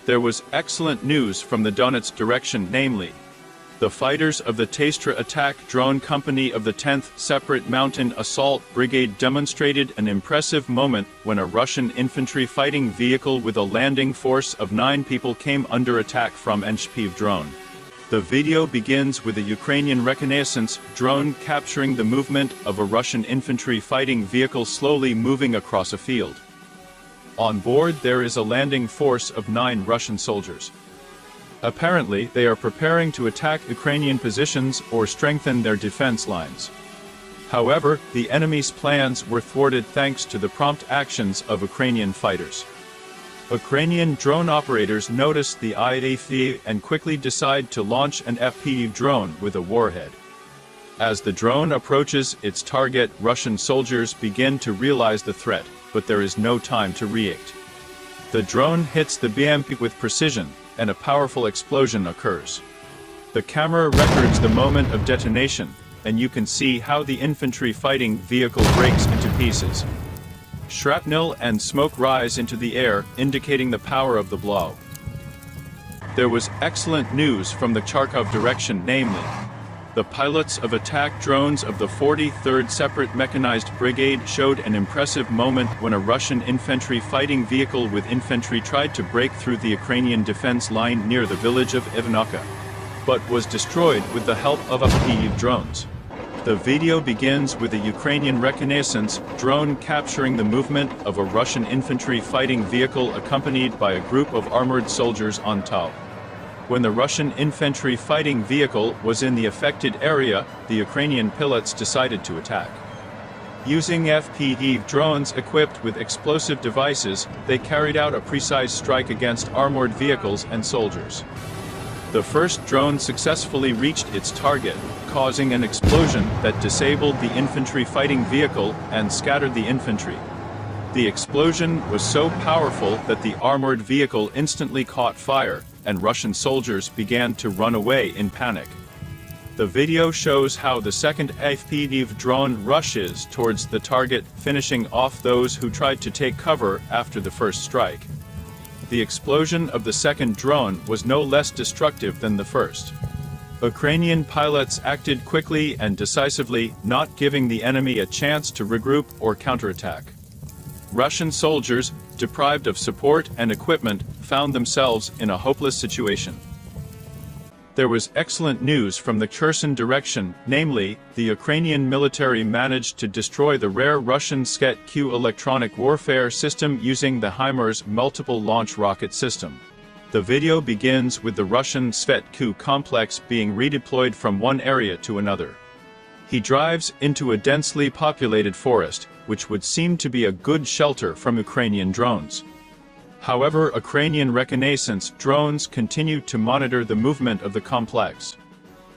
There was excellent news from the Donetsk direction, namely, the fighters of the Counterattack drone company of the 10th Separate Mountain Assault Brigade demonstrated an impressive moment when a Russian infantry fighting vehicle with a landing force of 9 people came under attack from an FPV drone. The video begins with a Ukrainian reconnaissance drone capturing the movement of a Russian infantry fighting vehicle slowly moving across a field. On board there is a landing force of 9 Russian soldiers. Apparently, they are preparing to attack Ukrainian positions or strengthen their defense lines. However, the enemy's plans were thwarted thanks to the prompt actions of Ukrainian fighters. Ukrainian drone operators notice the IAF and quickly decide to launch an FPV drone with a warhead. As the drone approaches its target, Russian soldiers begin to realize the threat, but there is no time to react. The drone hits the BMP with precision, and a powerful explosion occurs. The camera records the moment of detonation, and you can see how the infantry fighting vehicle breaks into pieces. Shrapnel and smoke rise into the air, indicating the power of the blow. There was excellent news from the Kharkiv direction, namely, the pilots of attack drones of the 43rd Separate Mechanized Brigade showed an impressive moment when a Russian infantry fighting vehicle with infantry tried to break through the Ukrainian defense line near the village of Ivanovka, but was destroyed with the help of FPV drones. The video begins with a Ukrainian reconnaissance drone capturing the movement of a Russian infantry fighting vehicle accompanied by a group of armored soldiers on top. When the Russian infantry fighting vehicle was in the affected area, the Ukrainian pilots decided to attack. Using FPV drones equipped with explosive devices, they carried out a precise strike against armored vehicles and soldiers. The first drone successfully reached its target, causing an explosion that disabled the infantry fighting vehicle and scattered the infantry. The explosion was so powerful that the armored vehicle instantly caught fire, and Russian soldiers began to run away in panic. The video shows how the second FPV drone rushes towards the target, finishing off those who tried to take cover after the first strike. The explosion of the second drone was no less destructive than the first. Ukrainian pilots acted quickly and decisively, not giving the enemy a chance to regroup or counterattack. Russian soldiers, deprived of support and equipment, found themselves in a hopeless situation. There was excellent news from the Kherson direction, namely, the Ukrainian military managed to destroy the rare Russian Sket-Q electronic warfare system using the HIMARS multiple launch rocket system. The video begins with the Russian Svet-Q complex being redeployed from one area to another. He drives into a densely populated forest, which would seem to be a good shelter from Ukrainian drones. However, Ukrainian reconnaissance drones continue to monitor the movement of the complex.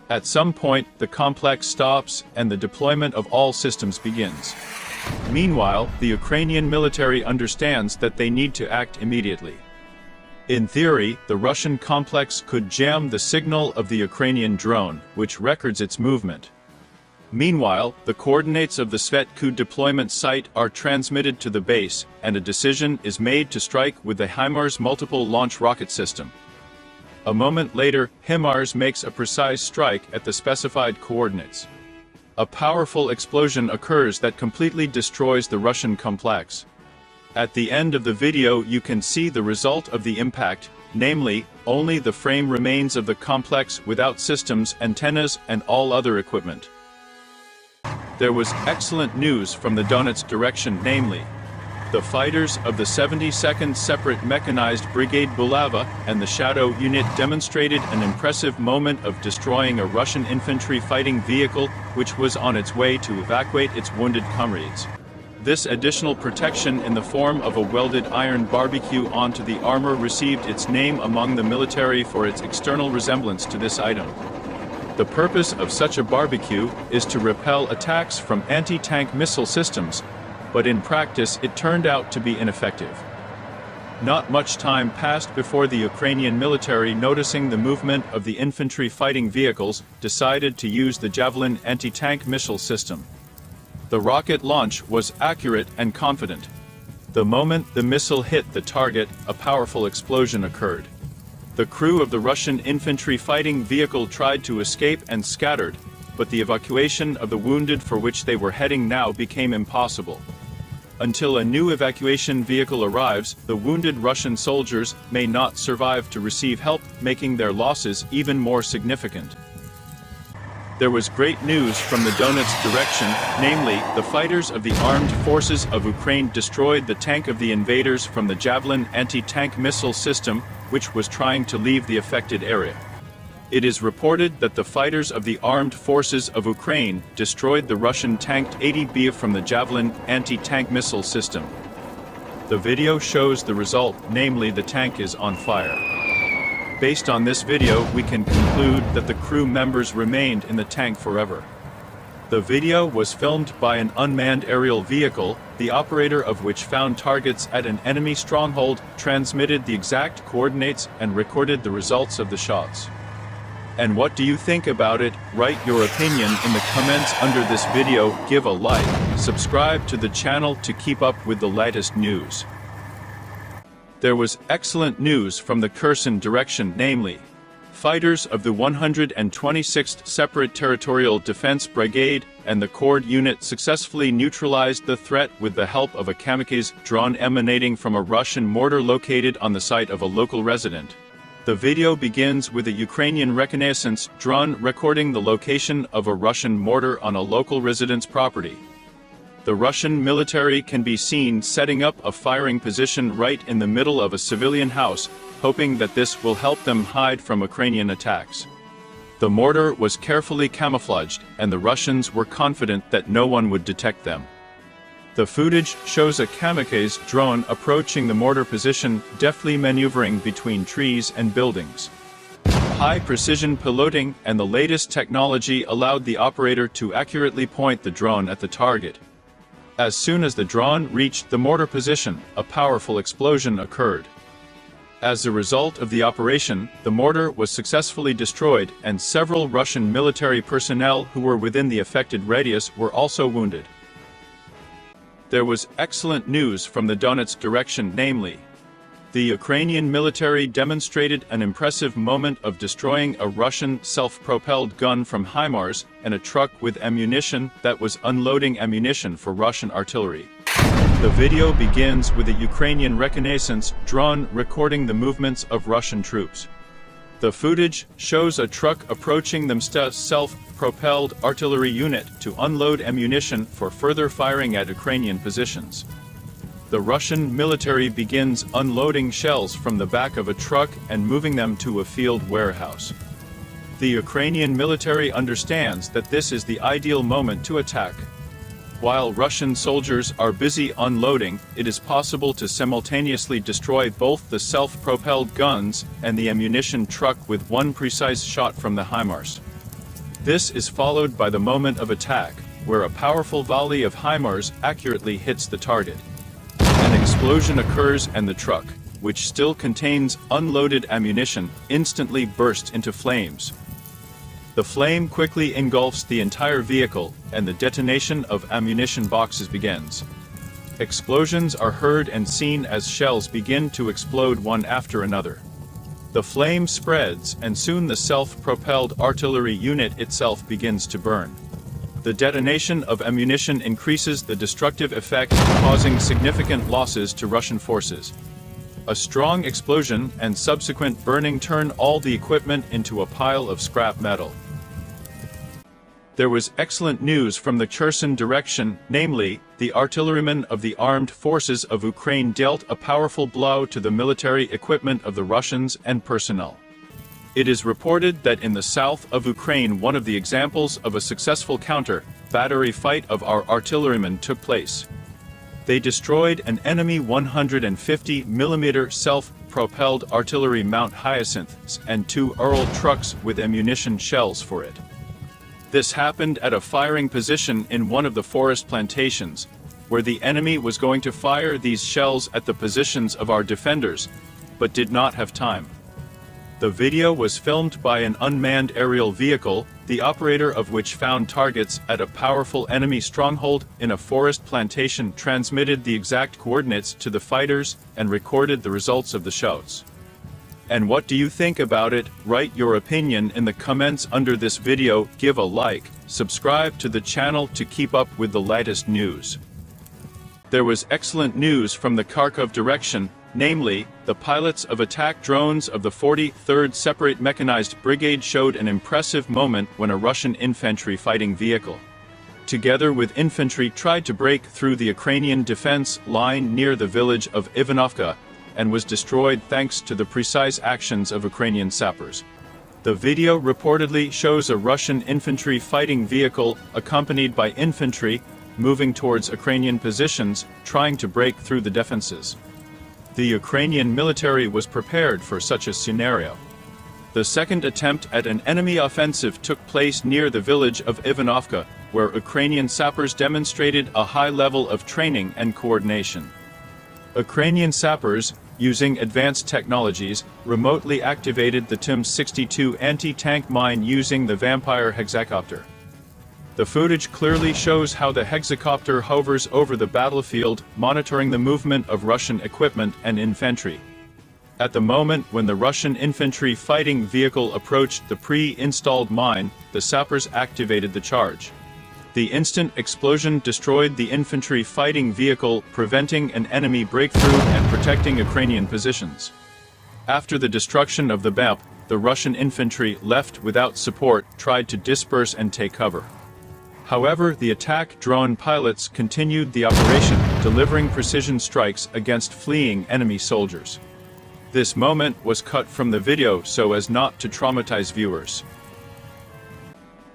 At some point, the complex stops and the deployment of all systems begins. Meanwhile, the Ukrainian military understands that they need to act immediately. In theory, the Russian complex could jam the signal of the Ukrainian drone, which records its movement. Meanwhile, the coordinates of the Svet-Q deployment site are transmitted to the base, and a decision is made to strike with the HIMARS multiple launch rocket system. A moment later, HIMARS makes a precise strike at the specified coordinates. A powerful explosion occurs that completely destroys the Russian complex. At the end of the video you can see the result of the impact, namely, only the frame remains of the complex without systems, antennas, and all other equipment. There was excellent news from the Donetsk direction, namely, the fighters of the 72nd Separate Mechanized Brigade Bulava and the Shadow Unit demonstrated an impressive moment of destroying a Russian infantry fighting vehicle which was on its way to evacuate its wounded comrades. This additional protection in the form of a welded iron barbecue onto the armor received its name among the military for its external resemblance to this item. The purpose of such a barbecue is to repel attacks from anti-tank missile systems, but in practice it turned out to be ineffective. Not much time passed before the Ukrainian military, noticing the movement of the infantry fighting vehicles, decided to use the Javelin anti-tank missile system. The rocket launch was accurate and confident. The moment the missile hit the target, a powerful explosion occurred. The crew of the Russian infantry fighting vehicle tried to escape and scattered, but the evacuation of the wounded for which they were heading now became impossible. Until a new evacuation vehicle arrives, the wounded Russian soldiers may not survive to receive help, making their losses even more significant. There was great news from the Donetsk direction, namely, the fighters of the armed forces of Ukraine destroyed the tank of the invaders from the Javelin anti-tank missile system, which was trying to leave the affected area. It is reported that the fighters of the armed forces of Ukraine destroyed the Russian tanked 80B from the Javelin anti-tank missile system. The video shows the result, namely the tank is on fire. Based on this video, we can conclude that the crew members remained in the tank forever. The video was filmed by an unmanned aerial vehicle, the operator of which found targets at an enemy stronghold, transmitted the exact coordinates, and recorded the results of the shots. And what do you think about it? Write your opinion in the comments under this video, give a like, subscribe to the channel to keep up with the latest news. There was excellent news from the Kherson direction, namely, fighters of the 126th Separate Territorial Defense Brigade and the Cord Unit successfully neutralized the threat with the help of a kamikaze drone emanating from a Russian mortar located on the site of a local resident. The video begins with a Ukrainian reconnaissance drone recording the location of a Russian mortar on a local resident's property. The Russian military can be seen setting up a firing position right in the middle of a civilian house, hoping that this will help them hide from Ukrainian attacks. The mortar was carefully camouflaged, and the Russians were confident that no one would detect them. The footage shows a kamikaze drone approaching the mortar position, deftly maneuvering between trees and buildings. High-precision piloting and the latest technology allowed the operator to accurately point the drone at the target. As soon as the drone reached the mortar position, a powerful explosion occurred. As a result of the operation, the mortar was successfully destroyed, and several Russian military personnel who were within the affected radius were also wounded. There was excellent news from the Donetsk direction, namely, the Ukrainian military demonstrated an impressive moment of destroying a Russian self-propelled gun from HIMARS and a truck with ammunition that was unloading ammunition for Russian artillery. The video begins with a Ukrainian reconnaissance drone recording the movements of Russian troops. The footage shows a truck approaching the self-propelled artillery unit to unload ammunition for further firing at Ukrainian positions. The Russian military begins unloading shells from the back of a truck and moving them to a field warehouse. The Ukrainian military understands that this is the ideal moment to attack. While Russian soldiers are busy unloading, it is possible to simultaneously destroy both the self-propelled guns and the ammunition truck with one precise shot from the HIMARS. This is followed by the moment of attack, where a powerful volley of HIMARS accurately hits the target. An explosion occurs and the truck, which still contains unloaded ammunition, instantly bursts into flames. The flame quickly engulfs the entire vehicle, and the detonation of ammunition boxes begins. Explosions are heard and seen as shells begin to explode one after another. The flame spreads, and soon the self-propelled artillery unit itself begins to burn. The detonation of ammunition increases the destructive effect, causing significant losses to Russian forces. A strong explosion and subsequent burning turned all the equipment into a pile of scrap metal. There was excellent news from the Kherson direction, namely, the artillerymen of the armed forces of Ukraine dealt a powerful blow to the military equipment of the Russians and personnel. It is reported that in the south of Ukraine one of the examples of a successful counter-battery fight of our artillerymen took place. They destroyed an enemy 150mm self-propelled artillery Mount Hyacinths and 2 Ural trucks with ammunition shells for it. This happened at a firing position in one of the forest plantations, where the enemy was going to fire these shells at the positions of our defenders, but did not have time. The video was filmed by an unmanned aerial vehicle, the operator of which found targets at a powerful enemy stronghold in a forest plantation, transmitted the exact coordinates to the fighters, and recorded the results of the shots. And what do you think about it? Write your opinion in the comments under this video, give a like, subscribe to the channel to keep up with the latest news. There was excellent news from the Kharkiv direction, namely, the pilots of attack drones of the 43rd Separate Mechanized Brigade showed an impressive moment when a Russian infantry fighting vehicle, together with infantry, tried to break through the Ukrainian defense line near the village of Ivanovka, and was destroyed thanks to the precise actions of Ukrainian sappers. The video reportedly shows a Russian infantry fighting vehicle, accompanied by infantry, moving towards Ukrainian positions, trying to break through the defenses. The Ukrainian military was prepared for such a scenario. The second attempt at an enemy offensive took place near the village of Ivanovka, where Ukrainian sappers demonstrated a high level of training and coordination. Ukrainian sappers, using advanced technologies, remotely activated the TM-62 anti-tank mine using the Vampire hexacopter. The footage clearly shows how the hexacopter hovers over the battlefield, monitoring the movement of Russian equipment and infantry. At the moment when the Russian infantry fighting vehicle approached the pre-installed mine, the sappers activated the charge. The instant explosion destroyed the infantry fighting vehicle, preventing an enemy breakthrough and protecting Ukrainian positions. After the destruction of the BAMP, the Russian infantry, left without support, tried to disperse and take cover. However, the attack drone pilots continued the operation, delivering precision strikes against fleeing enemy soldiers. This moment was cut from the video so as not to traumatize viewers.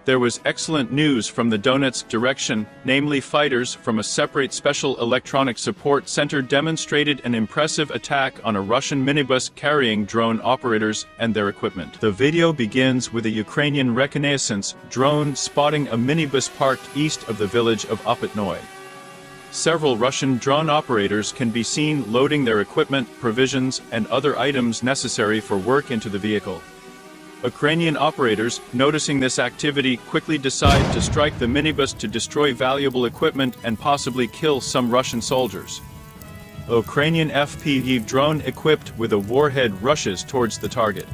There was excellent news from the Donetsk direction, namely fighters from a separate Special Electronic Support Center demonstrated an impressive attack on a Russian minibus carrying drone operators and their equipment. The video begins with a Ukrainian reconnaissance drone spotting a minibus parked east of the village of Opatnoy. Several Russian drone operators can be seen loading their equipment, provisions, and other items necessary for work into the vehicle. Ukrainian operators, noticing this activity, quickly decide to strike the minibus to destroy valuable equipment and possibly kill some Russian soldiers. A Ukrainian FPV drone equipped with a warhead rushes towards the target.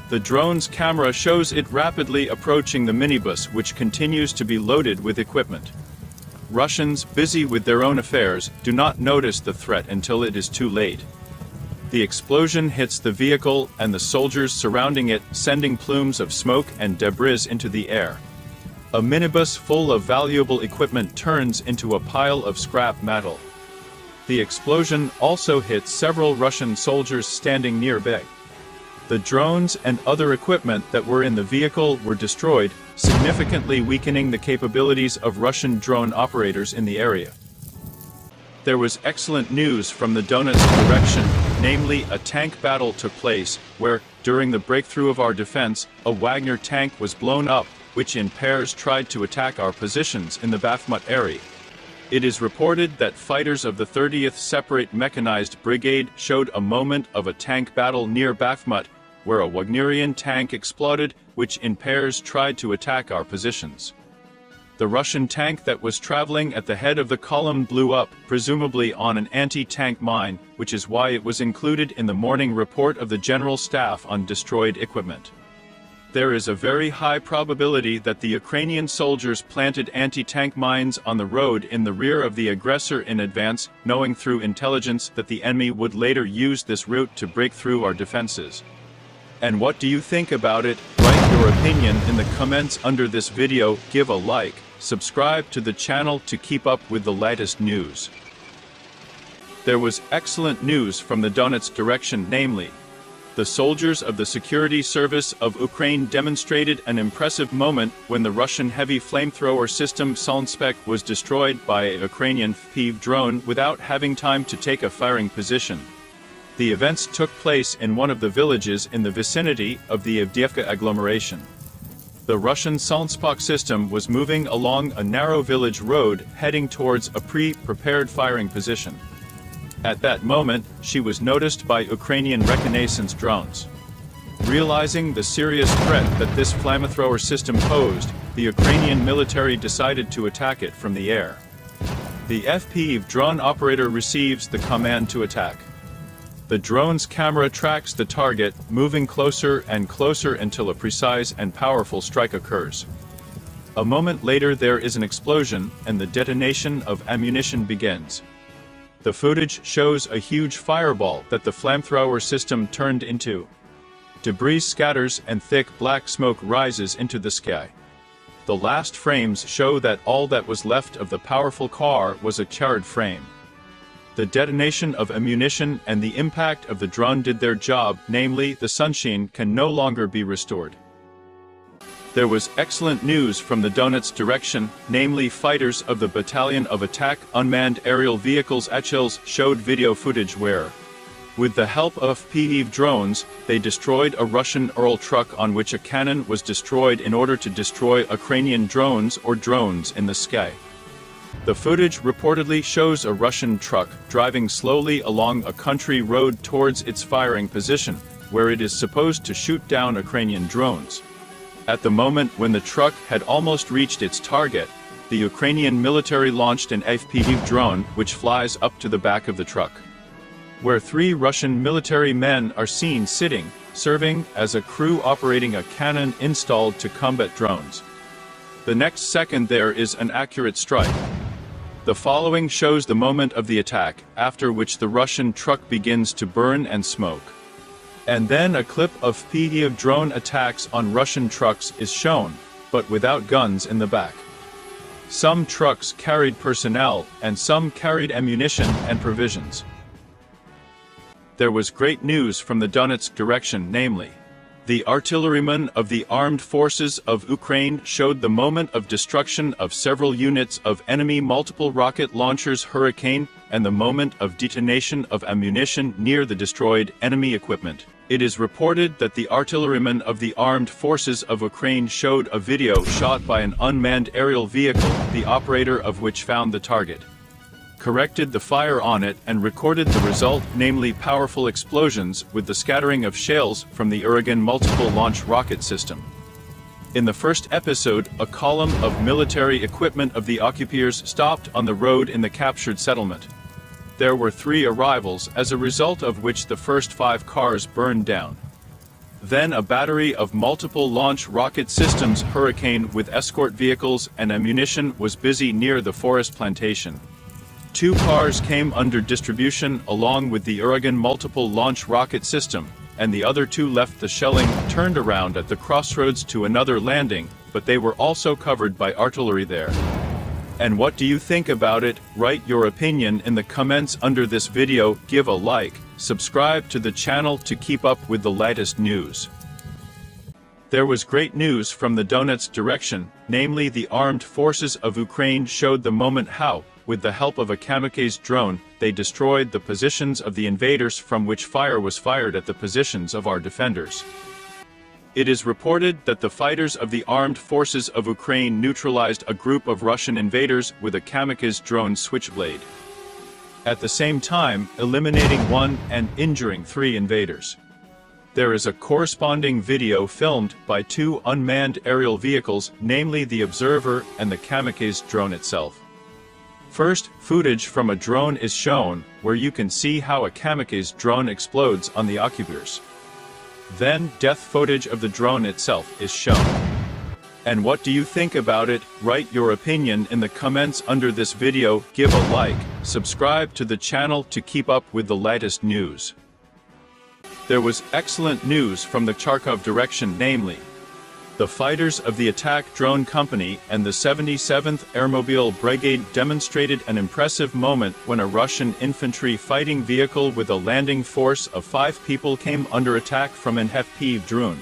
The drone's camera shows it rapidly approaching the minibus, which continues to be loaded with equipment. Russians, busy with their own affairs, do not notice the threat until it is too late. The explosion hits the vehicle and the soldiers surrounding it, sending plumes of smoke and debris into the air. A minibus full of valuable equipment turns into a pile of scrap metal. The explosion also hit several Russian soldiers standing nearby. The drones and other equipment that were in the vehicle were destroyed, significantly weakening the capabilities of Russian drone operators in the area. There was excellent news from the Donetsk direction, namely a tank battle took place, where, during the breakthrough of our defense, a Wagner tank was blown up, which in pairs tried to attack our positions in the Bakhmut area. It is reported that fighters of the 30th Separate Mechanized Brigade showed a moment of a tank battle near Bakhmut, where a Wagnerian tank exploded, which in pairs tried to attack our positions. The Russian tank that was traveling at the head of the column blew up, presumably on an anti-tank mine, which is why it was included in the morning report of the General Staff on destroyed equipment. There is a very high probability that the Ukrainian soldiers planted anti-tank mines on the road in the rear of the aggressor in advance, knowing through intelligence that the enemy would later use this route to break through our defenses. And what do you think about it? Write your opinion in the comments under this video, give a like, subscribe to the channel to keep up with the latest news. There was excellent news from the Donetsk direction, namely, the soldiers of the Security Service of Ukraine demonstrated an impressive moment when the Russian heavy flamethrower system Solnspek was destroyed by a Ukrainian FPV drone without having time to take a firing position. The events took place in one of the villages in the vicinity of the Avdiivka agglomeration. The Russian Solnspek system was moving along a narrow village road heading towards a pre-prepared firing position. At that moment, she was noticed by Ukrainian reconnaissance drones. Realizing the serious threat that this flamethrower system posed, the Ukrainian military decided to attack it from the air. The FPV drone operator receives the command to attack. The drone's camera tracks the target, moving closer and closer until a precise and powerful strike occurs. A moment later there is an explosion, and the detonation of ammunition begins. The footage shows a huge fireball that the flamethrower system turned into. Debris scatters and thick black smoke rises into the sky. The last frames show that all that was left of the powerful car was a charred frame. The detonation of ammunition and the impact of the drone did their job, namely, the sunshine can no longer be restored. There was excellent news from the Donetsk direction, namely fighters of the Battalion of Attack Unmanned Aerial Vehicles Achilles showed video footage where, with the help of FPV drones, they destroyed a Russian Ural truck on which a cannon was destroyed in order to destroy Ukrainian drones or drones in the sky. The footage reportedly shows a Russian truck driving slowly along a country road towards its firing position, where it is supposed to shoot down Ukrainian drones. At the moment when the truck had almost reached its target, the Ukrainian military launched an FPV drone which flies up to the back of the truck, where 3 Russian military men are seen sitting, serving as a crew operating a cannon installed to combat drones. The next second there is an accurate strike. The following shows the moment of the attack, after which the Russian truck begins to burn and smoke. And then a clip of FPV drone attacks on Russian trucks is shown, but without guns in the back. Some trucks carried personnel, and some carried ammunition and provisions. There was great news from the Donetsk direction, namely, the artillerymen of the armed forces of Ukraine showed the moment of destruction of several units of enemy multiple rocket launchers Hurricane, and the moment of detonation of ammunition near the destroyed enemy equipment. It is reported that the artillerymen of the armed forces of Ukraine showed a video shot by an unmanned aerial vehicle, the operator of which found the target, corrected the fire on it and recorded the result, namely powerful explosions with the scattering of shells from the Uragan multiple launch rocket system. In the first episode, a column of military equipment of the occupiers stopped on the road in the captured settlement. There were 3 arrivals, as a result of which the first 5 cars burned down. Then a battery of multiple launch rocket systems Hurricane with escort vehicles and ammunition was busy near the forest plantation. 2 cars came under distribution along with the Uragan multiple launch rocket system, and the other 2 left the shelling, turned around at the crossroads to another landing, but they were also covered by artillery there. And what do you think about it? Write your opinion in the comments under this video, give a like, subscribe to the channel to keep up with the latest news. There was great news from the Donetsk direction, namely the armed forces of Ukraine showed the moment how, with the help of a kamikaze drone, they destroyed the positions of the invaders from which fire was fired at the positions of our defenders. It is reported that the fighters of the armed forces of Ukraine neutralized a group of Russian invaders with a kamikaze drone Switchblade, at the same time eliminating 1 and injuring 3 invaders. There is a corresponding video filmed by 2 unmanned aerial vehicles, namely the Observer and the kamikaze drone itself. First, footage from a drone is shown, where you can see how a kamikaze drone explodes on the occupiers. Then, death footage of the drone itself is shown. And what do you think about it? Write your opinion in the comments under this video, give a like, subscribe to the channel to keep up with the latest news. There was excellent news from the Kharkiv direction, namely, the fighters of the attack drone company and the 77th Airmobile Brigade demonstrated an impressive moment when a Russian infantry fighting vehicle with a landing force of 5 people came under attack from an FPV drone.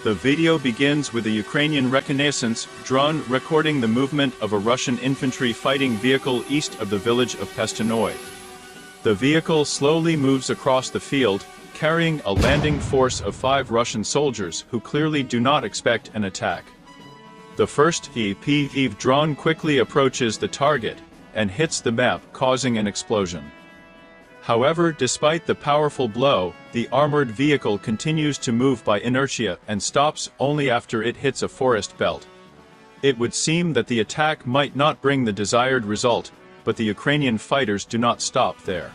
The video begins with a Ukrainian reconnaissance drone recording the movement of a Russian infantry fighting vehicle east of the village of Pestanoy. The vehicle slowly moves across the field, carrying a landing force of 5 Russian soldiers who clearly do not expect an attack. The first FPV drone quickly approaches the target and hits the map, causing an explosion. However, despite the powerful blow, the armored vehicle continues to move by inertia and stops only after it hits a forest belt. It would seem that the attack might not bring the desired result, but the Ukrainian fighters do not stop there.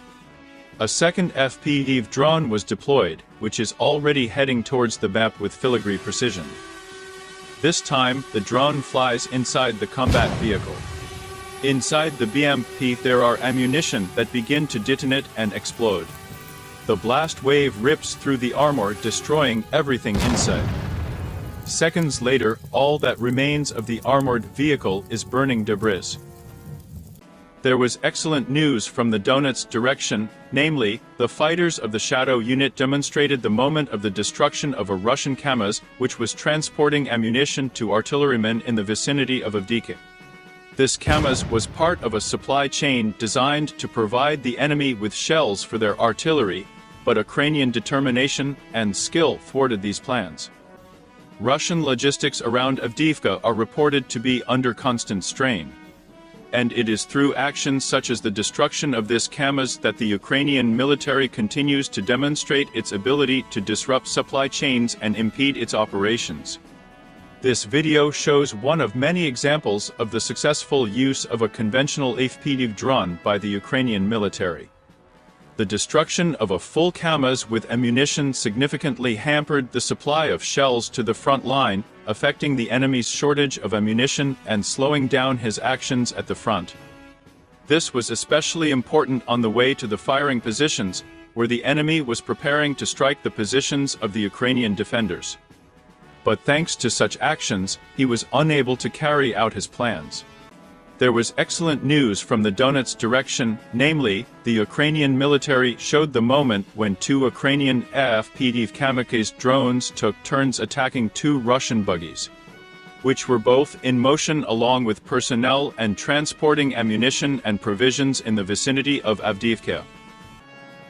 A second FPV drone was deployed, which is already heading towards the map with filigree precision. This time, the drone flies inside the combat vehicle. Inside the BMP there are ammunition that begin to detonate and explode. The blast wave rips through the armor, destroying everything inside. Seconds later, all that remains of the armored vehicle is burning debris. There was excellent news from the Donetsk direction, namely, the fighters of the Shadow unit demonstrated the moment of the destruction of a Russian KAMAZ, which was transporting ammunition to artillerymen in the vicinity of Avdiivka. This KAMAZ was part of a supply chain designed to provide the enemy with shells for their artillery, but Ukrainian determination and skill thwarted these plans. Russian logistics around Avdiivka are reported to be under constant strain. And it is through actions such as the destruction of this KAMAZ that the Ukrainian military continues to demonstrate its ability to disrupt supply chains and impede its operations. This video shows one of many examples of the successful use of a conventional FPV drone by the Ukrainian military. The destruction of a full KAMAZ with ammunition significantly hampered the supply of shells to the front line, affecting the enemy's shortage of ammunition and slowing down his actions at the front. This was especially important on the way to the firing positions, where the enemy was preparing to strike the positions of the Ukrainian defenders. But thanks to such actions, he was unable to carry out his plans. There was excellent news from the Donetsk direction, namely, the Ukrainian military showed the moment when 2 Ukrainian FPV kamikaze drones took turns attacking 2 Russian buggies, which were both in motion along with personnel and transporting ammunition and provisions in the vicinity of Avdiivka.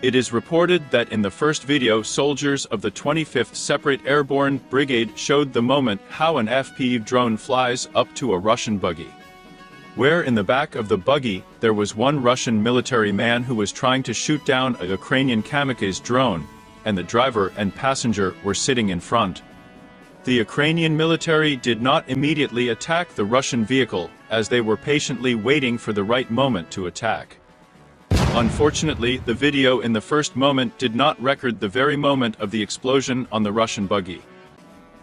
It is reported that in the first video, soldiers of the 25th Separate Airborne Brigade showed the moment how an FPV drone flies up to a Russian buggy, where in the back of the buggy, there was one Russian military man who was trying to shoot down a Ukrainian kamikaze drone, and the driver and passenger were sitting in front. The Ukrainian military did not immediately attack the Russian vehicle, as they were patiently waiting for the right moment to attack. Unfortunately, the video in the first moment did not record the very moment of the explosion on the Russian buggy.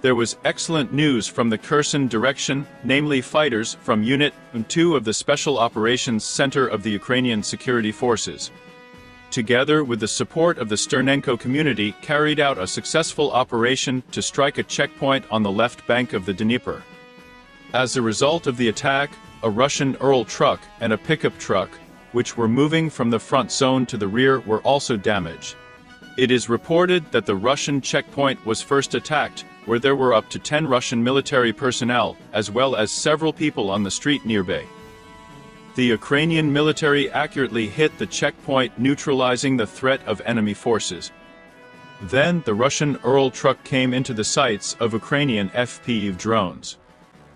There was excellent news from the Kherson direction, namely fighters from Unit 2 of the Special Operations Center of the Ukrainian Security Forces, together with the support of the Sternenko community, carried out a successful operation to strike a checkpoint on the left bank of the Dnieper. As a result of the attack, a Russian Ural truck and a pickup truck, which were moving from the front zone to the rear, were also damaged. It is reported that the Russian checkpoint was first attacked, where there were up to 10 Russian military personnel, as well as several people on the street nearby. The Ukrainian military accurately hit the checkpoint, neutralizing the threat of enemy forces. Then the Russian Ural truck came into the sights of Ukrainian FPV drones.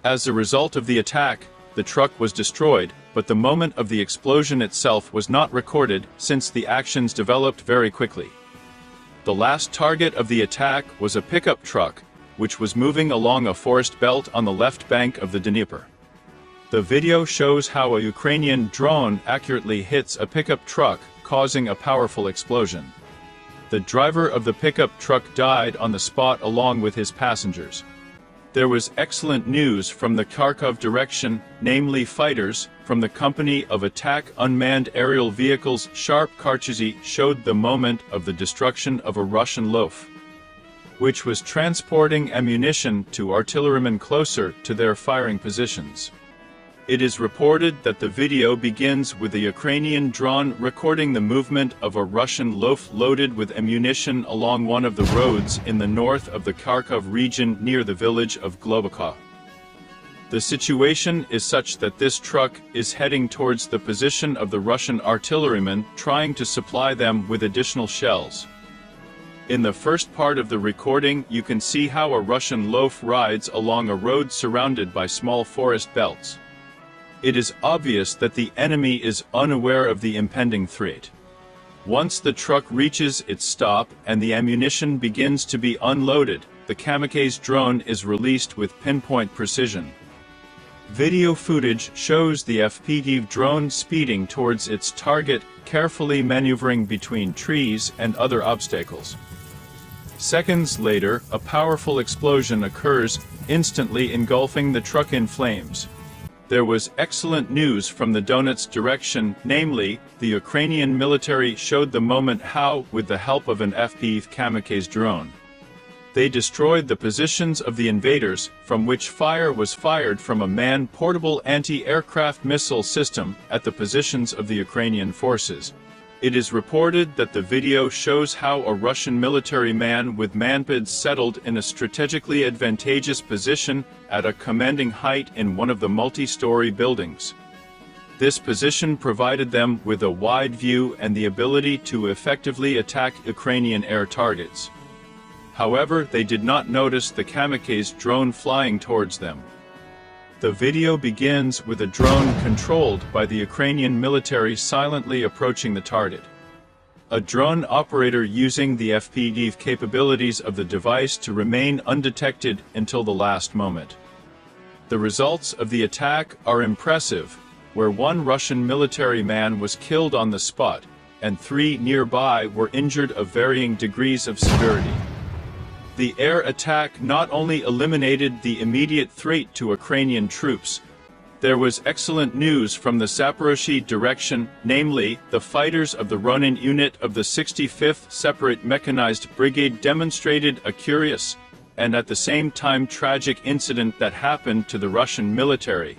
As a result of the attack, the truck was destroyed, but the moment of the explosion itself was not recorded, since the actions developed very quickly. The last target of the attack was a pickup truck, which was moving along a forest belt on the left bank of the Dnieper. The video shows how a Ukrainian drone accurately hits a pickup truck, causing a powerful explosion. The driver of the pickup truck died on the spot along with his passengers. There was excellent news from the Kharkiv direction, namely fighters from the company of attack unmanned aerial vehicles. Sharp Kharkiv showed the moment of the destruction of a Russian Loaf, which was transporting ammunition to artillerymen closer to their firing positions. It is reported that the video begins with a Ukrainian drone recording the movement of a Russian Loaf loaded with ammunition along one of the roads in the north of the Kharkiv region near the village of Globokha. The situation is such that this truck is heading towards the position of the Russian artillerymen, trying to supply them with additional shells. In the first part of the recording, you can see how a Russian Loaf rides along a road surrounded by small forest belts. It is obvious that the enemy is unaware of the impending threat. Once the truck reaches its stop and the ammunition begins to be unloaded, the kamikaze drone is released with pinpoint precision. Video footage shows the FPV drone speeding towards its target, carefully maneuvering between trees and other obstacles. Seconds later, a powerful explosion occurs, instantly engulfing the truck in flames. There was excellent news from the Donetsk direction, namely, the Ukrainian military showed the moment how, with the help of an FPV kamikaze drone, they destroyed the positions of the invaders, from which fire was fired from a man-portable anti-aircraft missile system at the positions of the Ukrainian forces. It is reported that the video shows how a Russian military man with manpads settled in a strategically advantageous position at a commanding height in one of the multi-story buildings. This position provided them with a wide view and the ability to effectively attack Ukrainian air targets. However, they did not notice the kamikaze drone flying towards them. The video begins with a drone controlled by the Ukrainian military silently approaching the target. A drone operator using the FPV capabilities of the device to remain undetected until the last moment. The results of the attack are impressive, where one Russian military man was killed on the spot, and 3 nearby were injured of varying degrees of severity. The air attack not only eliminated the immediate threat to Ukrainian troops, there was excellent news from the Zaporozhye direction, namely, the fighters of the Ronin unit of the 65th Separate Mechanized Brigade demonstrated a curious, and at the same time tragic incident that happened to the Russian military.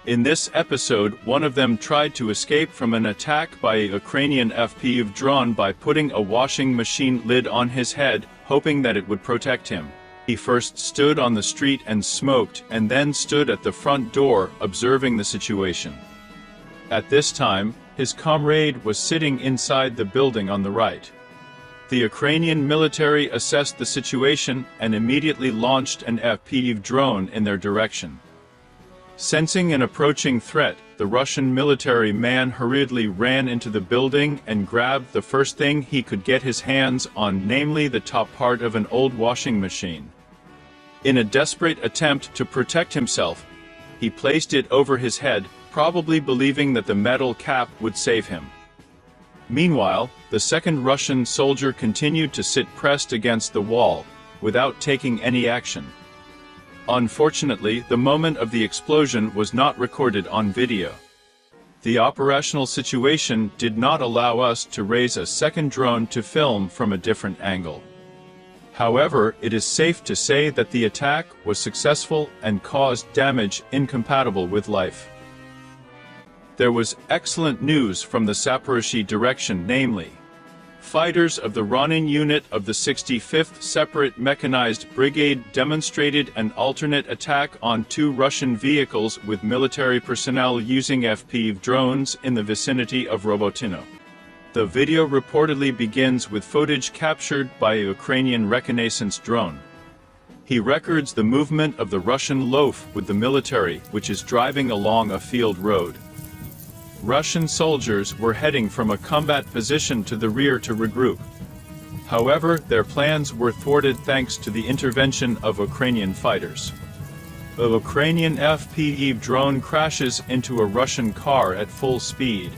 In this episode, one of them tried to escape from an attack by a Ukrainian FPV drone by putting a washing machine lid on his head, hoping that it would protect him. He first stood on the street and smoked, and then stood at the front door, observing the situation. At this time, his comrade was sitting inside the building on the right. The Ukrainian military assessed the situation and immediately launched an FPV drone in their direction. Sensing an approaching threat, the Russian military man hurriedly ran into the building and grabbed the first thing he could get his hands on, namely the top part of an old washing machine. In a desperate attempt to protect himself, he placed it over his head, probably believing that the metal cap would save him. Meanwhile, the second Russian soldier continued to sit pressed against the wall, without taking any action. Unfortunately, the moment of the explosion was not recorded on video. The operational situation did not allow us to raise a second drone to film from a different angle. However, it is safe to say that the attack was successful and caused damage incompatible with life. There was excellent news from the Zaporozhye direction, namely, fighters of the Ronin unit of the 65th Separate Mechanized Brigade demonstrated an alternate attack on 2 Russian vehicles with military personnel using FPV drones in the vicinity of Robotino. The video reportedly begins with footage captured by a Ukrainian reconnaissance drone. He records the movement of the Russian Loaf with the military, which is driving along a field road. Russian soldiers were heading from a combat position to the rear to regroup. However, their plans were thwarted thanks to the intervention of Ukrainian fighters. A Ukrainian FPV drone crashes into a Russian car at full speed.